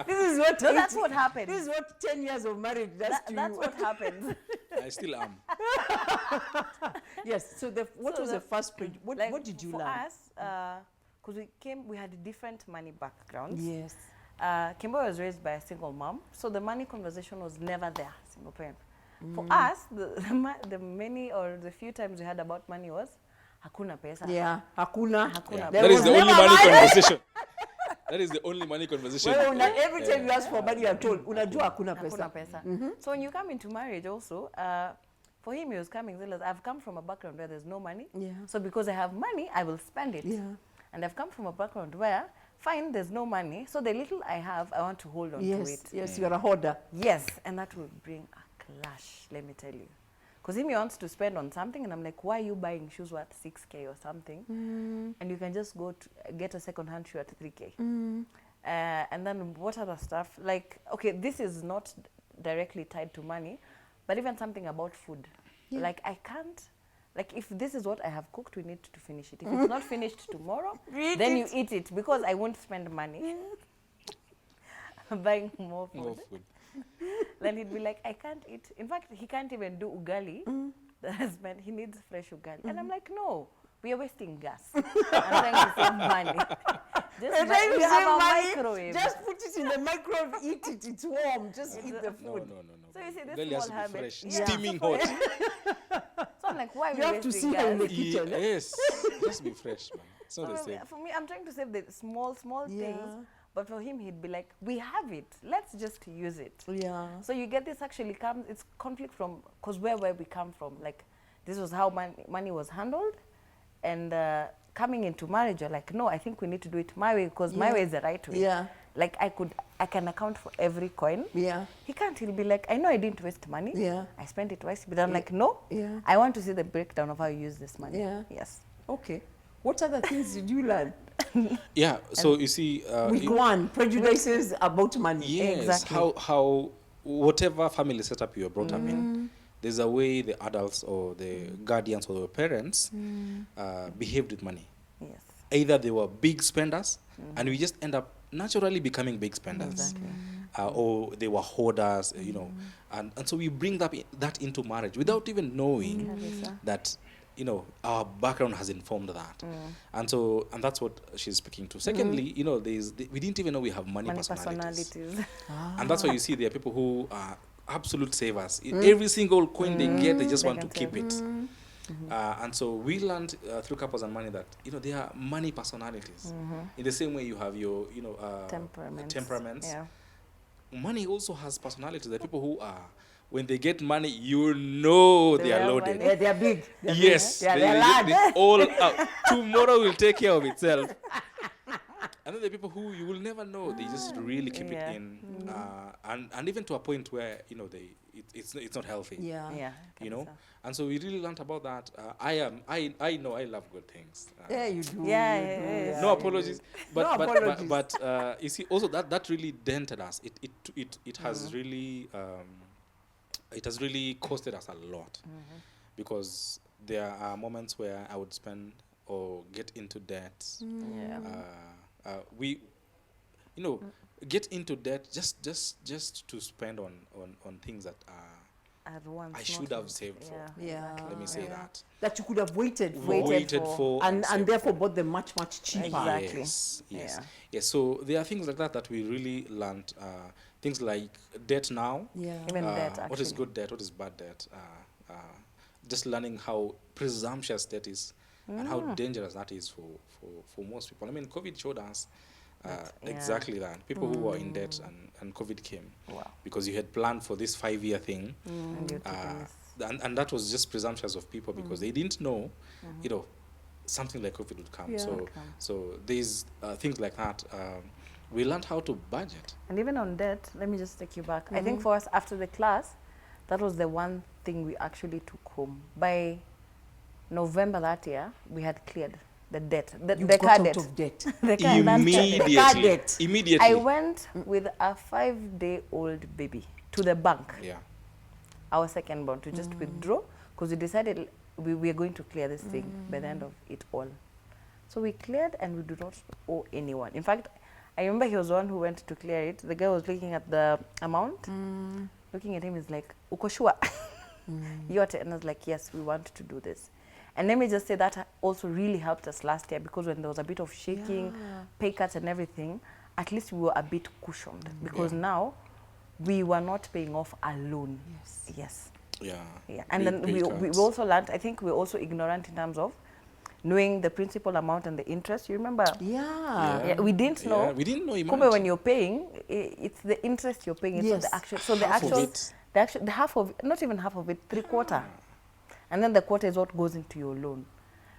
[SPEAKER 1] This is what.
[SPEAKER 2] That's what happened.
[SPEAKER 1] This is what 10 years of marriage does to you.
[SPEAKER 2] That's what happens.
[SPEAKER 3] I still am.
[SPEAKER 1] Yes. So what was the first page? What did you learn?
[SPEAKER 2] For us, because we had different money backgrounds.
[SPEAKER 1] Yes.
[SPEAKER 2] Kemboi was raised by a single mom, so the money conversation was never there, single parent. For us, the many or the few times we had about money was, hakuna pesa.
[SPEAKER 1] Yeah, hakuna.
[SPEAKER 3] That is the only money conversation. That is the only money conversation.
[SPEAKER 1] Well, every time you ask for money, you're told, unajua hakuna pesa.
[SPEAKER 2] So when you come into marriage also, for him, he was coming, I've come from a background where there's no money. So because I have money, I will spend it. And I've come from a background where, fine, there's no money, so the little I have, I want to hold on to it.
[SPEAKER 1] Yes, you're a hoarder.
[SPEAKER 2] Yes, and that will bring a clash, let me tell you. Because he wants to spend on something, and I'm like, why are you buying shoes worth 6K or something? And you can just go to get a second-hand shoe at 3K. And then what other stuff? Like, okay, this is not directly tied to money, but even something about food. Like, I can't. Like, if this is what I have cooked, we need to finish it. If it's not finished tomorrow, then you eat it, because I won't spend money buying more food. Then he'd be like, I can't eat. In fact, he can't even do ugali. The husband, he needs fresh ugali. And I'm like, no, we are wasting gas. I'm trying to save money. We have a microwave.
[SPEAKER 1] Just put it in the microwave, eat it, it's warm, just eat the food.
[SPEAKER 3] No.
[SPEAKER 2] So you see, this small habit.
[SPEAKER 3] Fresh. Steaming hot.
[SPEAKER 2] So I'm like, why are we
[SPEAKER 1] You have to
[SPEAKER 2] wasting
[SPEAKER 1] see her in the
[SPEAKER 2] gas?
[SPEAKER 1] kitchen.
[SPEAKER 3] Yes, just be fresh, man. It's not the same.
[SPEAKER 2] For me, I'm trying to save the small things. But for him, he'd be like, we have it. Let's just use it. So you get this actually comes, it's conflict from, because where we come from. Like, this was how money was handled. And coming into marriage, you're like, no, I think we need to do it my way, because my way is the right way. Like, I can account for every coin. He can't. He'll be like, I know I didn't waste money. I spent it wisely. But I'm like, no. I want to see the breakdown of how you use this money. Yes.
[SPEAKER 1] Okay. What other things did you learn?
[SPEAKER 3] So you see,
[SPEAKER 1] week one, prejudices about money.
[SPEAKER 3] Yes, exactly. How whatever family setup you are brought up in, there's a way the adults or the guardians or the parents behaved with money. Either they were big spenders, and we just end up naturally becoming big spenders, or they were hoarders, and so we bring that into marriage without even knowing that our background has informed that. And that's what she's speaking to. Secondly, we didn't even know we have money personalities. And that's why you see there are people who are absolute savers. Every single coin they get, they just want to keep it. And so we learned through Couples and Money that there are money personalities. In the same way you have your temperaments. money also has personality. There are people who are, when they get money, you know they are
[SPEAKER 2] have
[SPEAKER 3] loaded.
[SPEAKER 2] money.
[SPEAKER 1] Yeah, they're big. They're big.
[SPEAKER 3] Yes,
[SPEAKER 1] Yeah, they're large.
[SPEAKER 3] they all out. Tomorrow will take care of itself. And then the people who you will never know, they just really keep
[SPEAKER 2] Yeah.
[SPEAKER 3] it in, and even to a point where it's not healthy.
[SPEAKER 1] Yeah.
[SPEAKER 2] Yeah.
[SPEAKER 3] You know, and so we really learned about that. I know I love good things.
[SPEAKER 1] Yeah, you do.
[SPEAKER 2] Yeah,
[SPEAKER 1] you
[SPEAKER 2] yeah,
[SPEAKER 1] do,
[SPEAKER 2] yeah.
[SPEAKER 1] yeah,
[SPEAKER 3] No
[SPEAKER 1] you
[SPEAKER 3] apologies,
[SPEAKER 1] do.
[SPEAKER 3] but
[SPEAKER 1] No apologies.
[SPEAKER 3] but you see, also that really dented us. It has really it has really costed us a lot, because there are moments where I would spend or get into debt.
[SPEAKER 2] Yeah.
[SPEAKER 3] We, get into debt just to spend on things that
[SPEAKER 2] At once.
[SPEAKER 3] I should have saved for.
[SPEAKER 1] Yeah.
[SPEAKER 3] Let me say that.
[SPEAKER 1] That you could have waited for.
[SPEAKER 2] Waited for.
[SPEAKER 1] And
[SPEAKER 3] saved
[SPEAKER 1] therefore
[SPEAKER 3] for.
[SPEAKER 1] bought them much, much cheaper.
[SPEAKER 2] Exactly.
[SPEAKER 3] Yes, yes,
[SPEAKER 2] Yeah.
[SPEAKER 3] yes. So there are things like that we really learned. Things like debt now.
[SPEAKER 1] Yeah.
[SPEAKER 2] Even debt,
[SPEAKER 3] What is
[SPEAKER 2] actually.
[SPEAKER 3] good debt? What is bad debt? Just learning how presumptuous debt is and how dangerous that is for most people. I mean, COVID showed us
[SPEAKER 2] Yeah.
[SPEAKER 3] exactly that. People who were in debt and COVID came
[SPEAKER 2] Wow.
[SPEAKER 3] because you had planned for this 5-year thing.
[SPEAKER 2] And you're taking this.
[SPEAKER 3] And that was just presumptuous of people because they didn't know, something like COVID would come.
[SPEAKER 1] Yeah.
[SPEAKER 3] So these things like that, we learned how to budget.
[SPEAKER 2] And even on debt, let me just take you back. I think for us, after the class, that was the one thing we actually took home. By November that year, we had cleared the debt, the
[SPEAKER 1] You
[SPEAKER 2] car
[SPEAKER 1] got
[SPEAKER 2] debt.
[SPEAKER 1] out of debt.
[SPEAKER 2] The car debt.
[SPEAKER 3] Immediately.
[SPEAKER 1] Car debt.
[SPEAKER 3] Immediately.
[SPEAKER 2] I went with a 5-day-old baby to the bank,
[SPEAKER 3] Yeah.
[SPEAKER 2] our second born, to just withdraw, because we decided we were going to clear this thing by the end of it all. So we cleared and we do not owe anyone. In fact, I remember he was the one who went to clear it. The guy was looking at the amount, looking at him, is like, uko sure? Yote. And I was like, yes, we want to do this. And let me just say that also really helped us last year, because when there was a bit of shaking, pay cuts and everything, at least we were a bit cushioned, because now we were not paying off a loan. Yes.
[SPEAKER 3] Yeah.
[SPEAKER 2] Yeah. And
[SPEAKER 3] Big
[SPEAKER 2] then
[SPEAKER 3] pay
[SPEAKER 2] we
[SPEAKER 3] cuts.
[SPEAKER 2] also learned, I think we're also ignorant in terms of knowing the principal amount and the interest. You remember?
[SPEAKER 1] Yeah.
[SPEAKER 2] Yeah, we didn't know.
[SPEAKER 3] Yeah, we didn't know.
[SPEAKER 2] Kumbe, when you're paying, it's the interest you're paying. It's not
[SPEAKER 1] Yes.
[SPEAKER 2] the actual. So the
[SPEAKER 3] Half of
[SPEAKER 2] actual,
[SPEAKER 3] it.
[SPEAKER 2] the half of, not even half of it, 3/4, and then the quarter is what goes into your loan.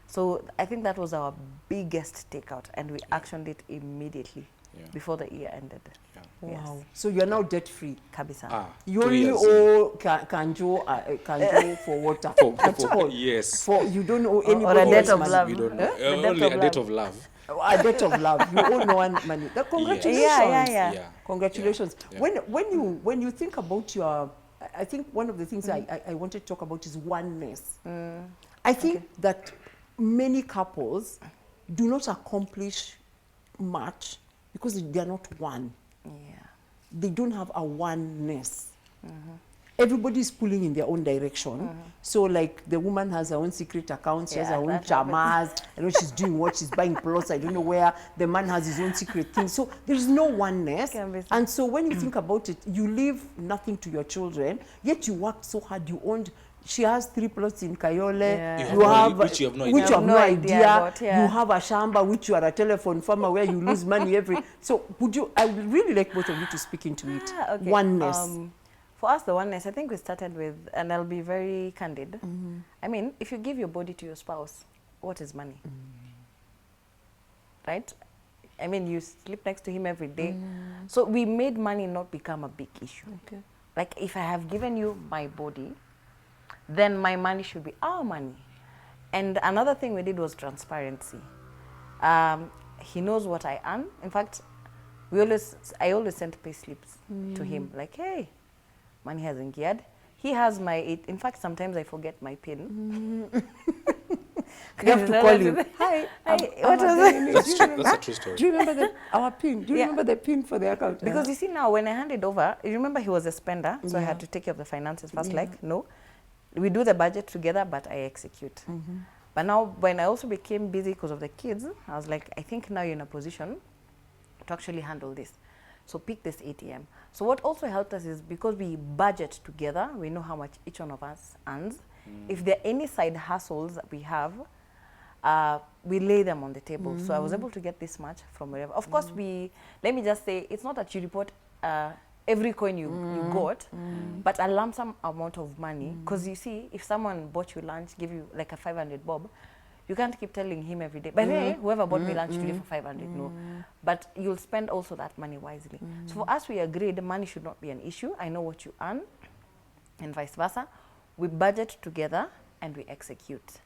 [SPEAKER 2] So I think that was our biggest takeout, and we actioned it immediately before the year ended.
[SPEAKER 3] Yeah.
[SPEAKER 1] Wow. So you're now debt free.
[SPEAKER 2] Kabisa.
[SPEAKER 1] You
[SPEAKER 3] 2
[SPEAKER 1] only
[SPEAKER 3] years.
[SPEAKER 1] owe Kanjo for water. That's all.
[SPEAKER 3] Yes.
[SPEAKER 1] For you don't owe
[SPEAKER 2] Or
[SPEAKER 1] anybody
[SPEAKER 2] a debt
[SPEAKER 1] else
[SPEAKER 2] of
[SPEAKER 1] money.
[SPEAKER 2] love.
[SPEAKER 3] We don't know.
[SPEAKER 2] The debt
[SPEAKER 3] Only
[SPEAKER 2] of
[SPEAKER 3] a debt
[SPEAKER 2] love.
[SPEAKER 3] of love.
[SPEAKER 1] A debt of love. You owe no one money. Congratulations.
[SPEAKER 2] Yeah.
[SPEAKER 3] Yeah.
[SPEAKER 1] Congratulations.
[SPEAKER 3] Yeah.
[SPEAKER 1] When you think about your, I think one of the things I wanted to talk about is oneness. I think that many couples do not accomplish much because they are not one.
[SPEAKER 2] Yeah.
[SPEAKER 1] They don't have a oneness. Everybody is pulling in their own direction. So like the woman has her own secret account, she has her own
[SPEAKER 2] that
[SPEAKER 1] chamas, I know she's doing what, she's buying plots, I don't know where. The man has his own secret thing. So there's no oneness.
[SPEAKER 2] Can be so.
[SPEAKER 1] And so when you think about it, you leave nothing to your children, yet you worked so hard, you owned. She has 3 plots in Kayole.
[SPEAKER 2] Yeah.
[SPEAKER 3] You have which you have no idea.
[SPEAKER 1] Which you have no idea.
[SPEAKER 2] about, yeah.
[SPEAKER 1] You have a shamba, which you are a telephone farmer where you lose money every. So I would really like both of you to speak into it.
[SPEAKER 2] Okay.
[SPEAKER 1] Oneness.
[SPEAKER 2] For us, the oneness, I think we started with, and I'll be very candid. I mean, if you give your body to your spouse, what is money? Right? I mean, you sleep next to him every day. So we made money not become a big issue.
[SPEAKER 1] Okay.
[SPEAKER 2] Like, if I have given you my body, then my money should be our money. And another thing we did was transparency. He knows what I earn. In fact, I always sent pay slips to him, like, hey, money hasn't geared. He has in fact, sometimes I forget my PIN.
[SPEAKER 1] You have to call him. Hi,
[SPEAKER 2] what was it?
[SPEAKER 3] That's a true story.
[SPEAKER 1] Do you remember our PIN? Do you remember the PIN for the account?
[SPEAKER 2] Because you see now, when I handed over, you remember he was a spender, so I had to take care of the finances first. Like, no, we do the budget together, but I execute. But now, when I also became busy because of the kids, I was like, I think now you're in a position to actually handle this. So pick this ATM. So what also helped us is because we budget together, we know how much each one of us earns. If there are any side hustles that we have, we lay them on the table. So I was able to get this much from wherever. Of course, let me just say, it's not that you report every coin you got, but a lump sum amount of money. Because you see, if someone bought you lunch, give you like a 500 bob, you can't keep telling him every day, but hey, whoever bought me lunch today for 500, no. But you'll spend also that money wisely. So for us, we agreed money should not be an issue. I know what you earn, and vice versa. We budget together and we execute.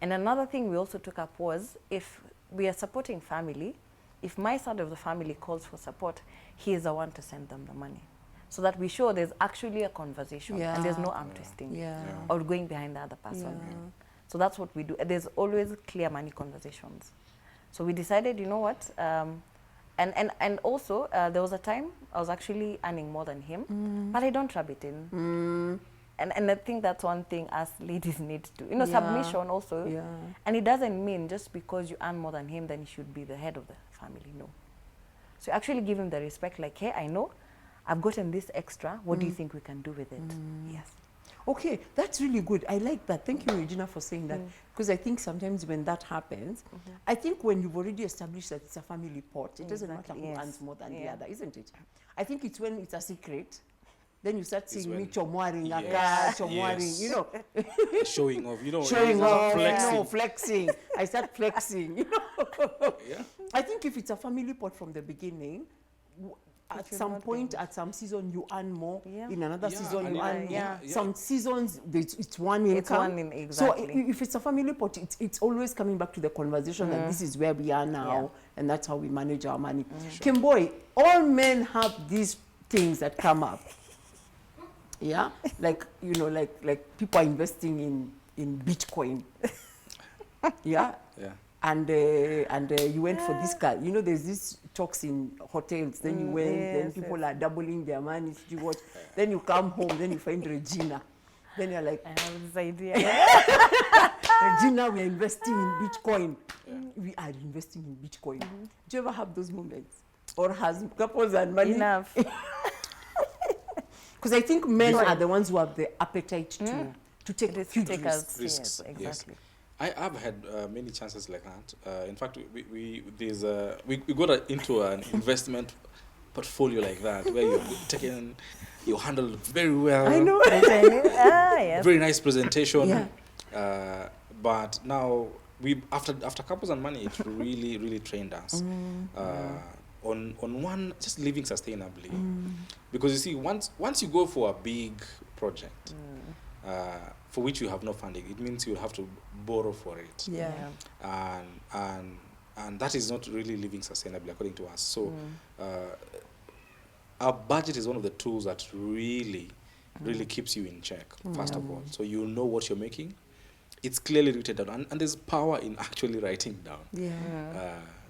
[SPEAKER 2] And another thing we also took up was, if we are supporting family, if my side of the family calls for support, he is the one to send them the money. So that we show there's actually a conversation and there's no arm twisting or going behind the other person. So that's what we do. There's always clear money conversations. So we decided, you know what, and also there was a time I was actually earning more than him, but I don't rub it in. And I think that's one thing us ladies need to, you know, submission also. And it doesn't mean just because you earn more than him, then you should be the head of the family, no. So actually give him the respect, like, hey, I know I've gotten this extra, what do you think we can do with it? Yes.
[SPEAKER 1] Okay, that's really good. I like that. Thank you, Regina, for saying that. Because I think sometimes when that happens, I think when you've already established that it's a family pot, it doesn't matter who earns more than the other, isn't it? I think it's when it's a secret, then you start seeing me chomwaring, chomwaring, you know.
[SPEAKER 3] Showing off, you know.
[SPEAKER 1] Showing off,
[SPEAKER 3] flexing.
[SPEAKER 1] no, flexing. I start flexing, you know. I think if it's a family pot from the beginning, at some point, at some season, you earn more. In another season, you earn more. Some seasons, it's one income.
[SPEAKER 2] It's one in, exactly.
[SPEAKER 1] So if it's a family pot, it's always coming back to the conversation that this is where we are now, and that's how we manage our money. Kemboi, all men have these things that come up. Yeah, like, you know, like people are investing in Bitcoin. Yeah. And you went for this car. You know, there's these talks in hotels. Then you went. Then people are doubling their money. You watch. Then you come home. Then you find Regina. Then you're like,
[SPEAKER 2] I have this idea.
[SPEAKER 1] Regina, we're investing in Bitcoin. We are investing in Bitcoin. Do you ever have those moments? Or has couples and money?
[SPEAKER 2] Enough.
[SPEAKER 1] Because I think men are the ones who have the appetite to take huge risks.
[SPEAKER 2] Yes, exactly.
[SPEAKER 3] I've had many chances like that. In fact, we got into an investment portfolio like that, where you handled very well.
[SPEAKER 1] I know.
[SPEAKER 3] Very nice presentation. But now after couples and money, it really trained us on one, just living sustainably. Because you see, once you go for a big project, for which you have no funding, it means you'll have to borrow for it. And that is not really living sustainably according to us. So our budget is one of the tools that really keeps you in check, first of all. So you know what you're making. It's clearly written down, and there's power in actually writing down,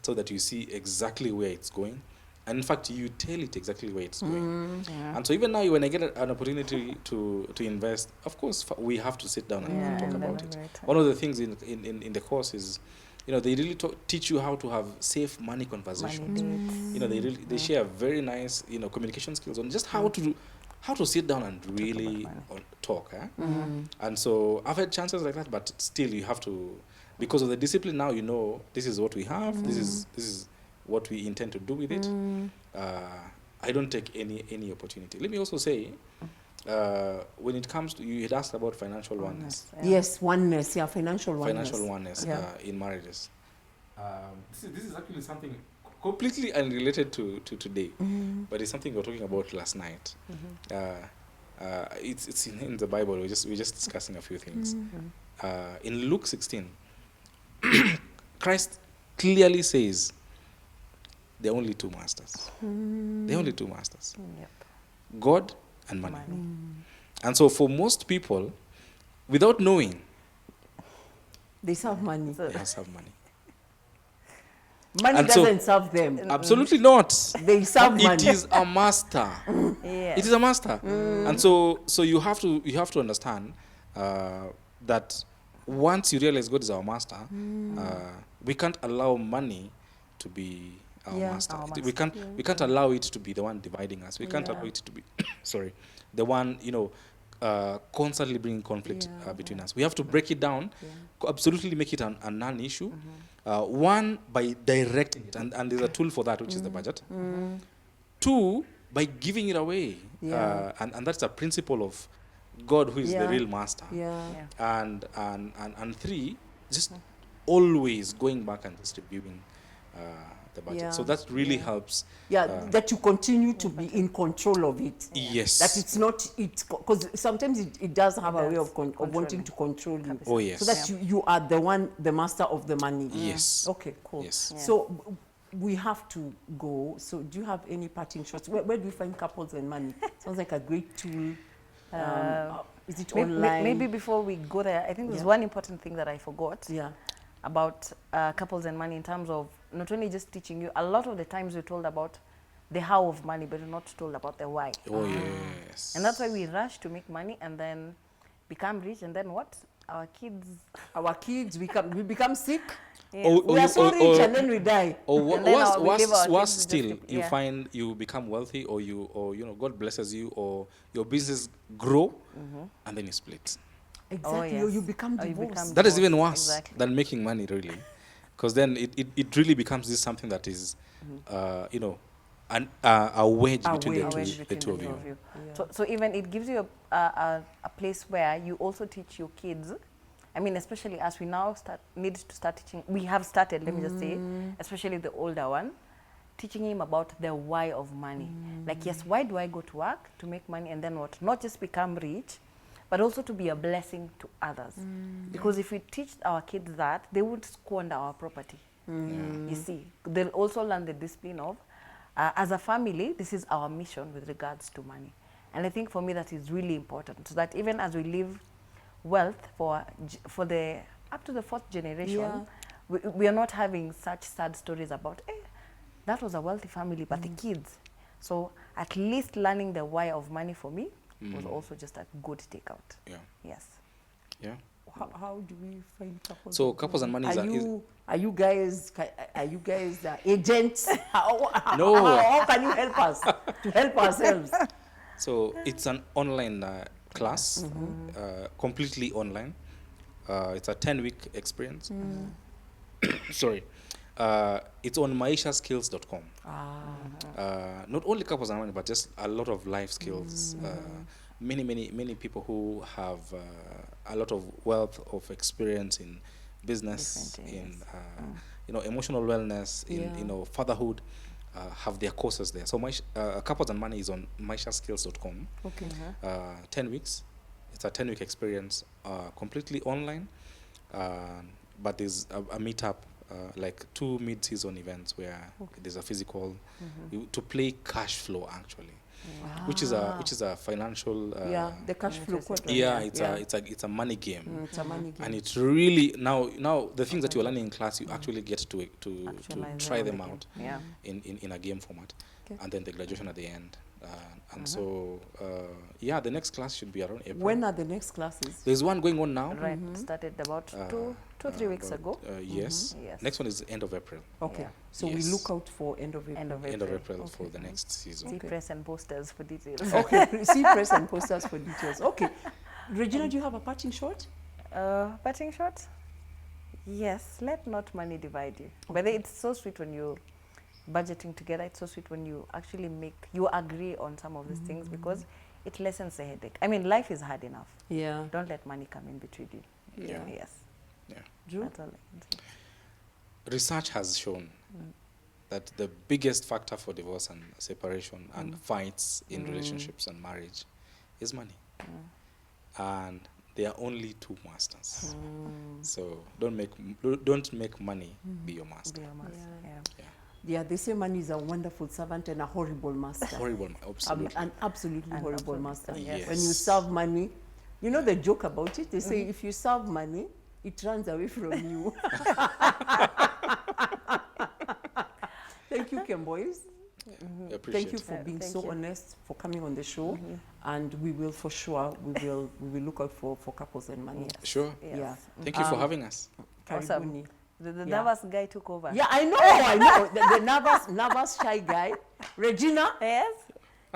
[SPEAKER 3] so that you see exactly where it's going. And in fact, you tell it exactly where it's going. And so even now, when I get an opportunity to invest, of course, we have to sit down and talk about it. One of the things in the course is, you know, they really teach you how to have safe money conversations. You know, they share very nice, you know, communication skills on just how to sit down and really talk. And so I've had chances like that, but still you have to, because of the discipline now, you know, this is what we have. This is what we intend to do with it. I don't take any opportunity. Let me also say, when it comes to, you had asked about financial oneness.
[SPEAKER 1] Yes, oneness, financial oneness.
[SPEAKER 3] Financial oneness in marriages. This is actually something completely unrelated to today, but it's something we were talking about last night. It's in the Bible. We're just discussing a few things. In Luke 16, Christ clearly says, there are only two masters. There are only two masters. God and money. And so for most people, without knowing,
[SPEAKER 1] they serve money.
[SPEAKER 3] They serve money.
[SPEAKER 1] Money doesn't serve them.
[SPEAKER 3] Absolutely not.
[SPEAKER 1] They serve money.
[SPEAKER 3] It is a master. It is a master. And so you have to understand that once you realize God is our master, we can't allow money to be our master. We can't allow it to be the one dividing us. We can't allow it to be the one, you know, constantly bringing conflict between us. We have to break it down, absolutely make it a non-issue. One, by directing it, and there's a tool for that, which is the budget. Two, by by giving it away.
[SPEAKER 1] Yeah.
[SPEAKER 3] And that's a principle of God, who is
[SPEAKER 1] Yeah.
[SPEAKER 3] the real master.
[SPEAKER 1] Yeah.
[SPEAKER 2] Yeah.
[SPEAKER 3] And three, just always going back and distributing the budget.
[SPEAKER 1] Yeah.
[SPEAKER 3] So that really
[SPEAKER 1] Yeah.
[SPEAKER 3] helps.
[SPEAKER 1] Yeah, that you continue to be in control of it.
[SPEAKER 3] Yes.
[SPEAKER 1] That it's not, because sometimes it does have a way
[SPEAKER 2] does.
[SPEAKER 1] of wanting to control you.
[SPEAKER 3] Oh, yes.
[SPEAKER 1] So that you are the master of the money.
[SPEAKER 3] Yes.
[SPEAKER 1] Okay, cool.
[SPEAKER 3] Yes.
[SPEAKER 2] Yeah.
[SPEAKER 1] So we have to go. So do you have any parting shots? Where do we find Couples and Money? Sounds like a great tool. Is it online?
[SPEAKER 2] Maybe before we go there, I think there's
[SPEAKER 1] Yeah.
[SPEAKER 2] one important thing that I forgot
[SPEAKER 1] Yeah.
[SPEAKER 2] about Couples and Money, in terms of not only just teaching you. A lot of the times we're told about the how of money, but we're not told about the why.
[SPEAKER 3] Oh, yes.
[SPEAKER 2] And that's why we rush to make money and then become rich, and then what? Our kids,
[SPEAKER 1] we become sick.
[SPEAKER 3] Oh,
[SPEAKER 1] We are so rich and then we die.
[SPEAKER 3] Or
[SPEAKER 2] And then we leave our
[SPEAKER 3] worse
[SPEAKER 2] kids
[SPEAKER 3] still,
[SPEAKER 2] just to-
[SPEAKER 3] you
[SPEAKER 2] yeah.
[SPEAKER 3] find you become wealthy, or God blesses you, or your business grow, and then you split.
[SPEAKER 1] Exactly.
[SPEAKER 2] yes.
[SPEAKER 1] Or you become
[SPEAKER 2] Or you
[SPEAKER 1] divorced.
[SPEAKER 2] become
[SPEAKER 3] That is even
[SPEAKER 2] divorced,
[SPEAKER 3] worse
[SPEAKER 2] exactly.
[SPEAKER 3] than making money, really, because then it really becomes this something that is, a wedge
[SPEAKER 1] A
[SPEAKER 3] between
[SPEAKER 1] wedge.
[SPEAKER 2] A wedge
[SPEAKER 3] the
[SPEAKER 2] between
[SPEAKER 3] two of you.
[SPEAKER 1] Yeah.
[SPEAKER 2] So even it gives you a place where you also teach your kids. I mean, especially as we now need to start teaching. We have started, let me just say, especially the older one, teaching him about the why of money. Like, yes, why do I go to work? To make money, and then what? Not just become rich, but also to be a blessing to others. Because if we teach our kids that, they won't squander our property. You see, they'll also learn the discipline of, as a family, this is our mission with regards to money. And I think for me that is really important, so that even as we leave wealth for the up to the fourth generation,
[SPEAKER 1] Yeah.
[SPEAKER 2] we are not having such sad stories about, that was a wealthy family, but the kids. So at least learning the why of money for me was also just a good takeout.
[SPEAKER 3] Yeah.
[SPEAKER 2] Yes.
[SPEAKER 3] Yeah.
[SPEAKER 1] How do we find Couples?
[SPEAKER 3] So Couples and Money is
[SPEAKER 1] Are you guys agents?
[SPEAKER 3] No.
[SPEAKER 1] How can you help us to help ourselves?
[SPEAKER 3] So it's an online class, completely online. It's a 10-week experience. Sorry. It's on maishaskills.com. Not only Couples and Money, but just a lot of life skills. Many people who have a lot of wealth of experience in business,
[SPEAKER 2] Different
[SPEAKER 3] in emotional wellness, in fatherhood, have their courses there. So Couples and Money is on maishaskills.com.
[SPEAKER 1] Okay.
[SPEAKER 3] 10 weeks. It's a 10-week experience, completely online. But there's a meetup, like 2 mid-season events where there's a physical to play cash flow, actually, which is a financial
[SPEAKER 1] the cash flow quadrant.
[SPEAKER 3] it's a money game.
[SPEAKER 1] It's a money game.
[SPEAKER 3] And it's really now the things that you're learning in class, you actually get to
[SPEAKER 2] Actualize
[SPEAKER 3] try
[SPEAKER 2] them
[SPEAKER 3] them
[SPEAKER 2] again.
[SPEAKER 3] out
[SPEAKER 2] Yeah.
[SPEAKER 3] in a game format.
[SPEAKER 1] Okay.
[SPEAKER 3] And then the graduation at the end. So the next class should be around April.
[SPEAKER 1] When are the next classes?
[SPEAKER 3] There's one going on now.
[SPEAKER 2] Right. Started about 2-3 weeks ago.
[SPEAKER 3] Yes.
[SPEAKER 2] Yes.
[SPEAKER 3] Next one is end of April.
[SPEAKER 1] Okay.
[SPEAKER 2] Yeah.
[SPEAKER 1] So we
[SPEAKER 3] Yes.
[SPEAKER 1] look out for end of April.
[SPEAKER 2] End of April.
[SPEAKER 3] End of April
[SPEAKER 1] Okay.
[SPEAKER 3] for the next season.
[SPEAKER 2] See
[SPEAKER 1] Okay.
[SPEAKER 2] press and posters for details.
[SPEAKER 1] Okay. See press and posters for details. Okay. Regina, do you have a parting shot?
[SPEAKER 2] Parting shot? Yes, let not money divide you. But it's so sweet when you budgeting together. It's so sweet when you actually you agree on some of these things, because it lessens the headache. I mean, life is hard enough.
[SPEAKER 1] Yeah.
[SPEAKER 2] Don't let money come in between you.
[SPEAKER 3] Yeah.
[SPEAKER 2] Yes.
[SPEAKER 3] Yeah.
[SPEAKER 1] Drew?
[SPEAKER 2] That's all I can say.
[SPEAKER 3] Research has shown that the biggest factor for divorce and separation and fights in relationships and marriage is money. And there are only 2 masters. So don't make money be your master.
[SPEAKER 2] Be a master.
[SPEAKER 1] Yeah.
[SPEAKER 2] Yeah.
[SPEAKER 1] Yeah, they say money is a wonderful servant and a horrible master.
[SPEAKER 3] Horrible, absolutely.
[SPEAKER 1] An absolutely
[SPEAKER 2] An
[SPEAKER 1] horrible
[SPEAKER 2] absolute-
[SPEAKER 1] master.
[SPEAKER 3] yes.
[SPEAKER 1] When you serve money, you know the joke about it? They say if you serve money, it runs away from you. Thank you, Kemboys.
[SPEAKER 3] I appreciate
[SPEAKER 1] Thank you for
[SPEAKER 2] it.
[SPEAKER 1] being
[SPEAKER 2] Thank
[SPEAKER 1] so
[SPEAKER 2] you.
[SPEAKER 1] honest, for coming on the show. And we will for sure, we will look out for Couples and Money.
[SPEAKER 2] Yes.
[SPEAKER 3] Sure.
[SPEAKER 2] Yes.
[SPEAKER 1] Yeah.
[SPEAKER 3] Thank you for having us.
[SPEAKER 2] Awesome.
[SPEAKER 1] Karibuni.
[SPEAKER 2] The
[SPEAKER 1] Yeah.
[SPEAKER 2] nervous guy took over.
[SPEAKER 1] Yeah, I know. The nervous, shy guy. Regina,
[SPEAKER 2] Yes.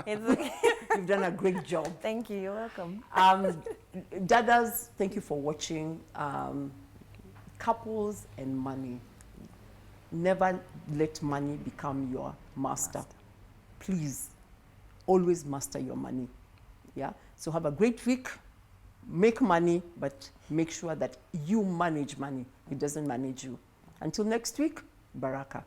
[SPEAKER 2] It's okay.
[SPEAKER 1] you've done a great job.
[SPEAKER 2] Thank you. You're welcome.
[SPEAKER 1] Dadas, thank you for watching. Couples and Money. Never let money become your master. Please always master your money. Yeah. So have a great week. Make money, but make sure that you manage money. It doesn't manage you. Until next week, Baraka.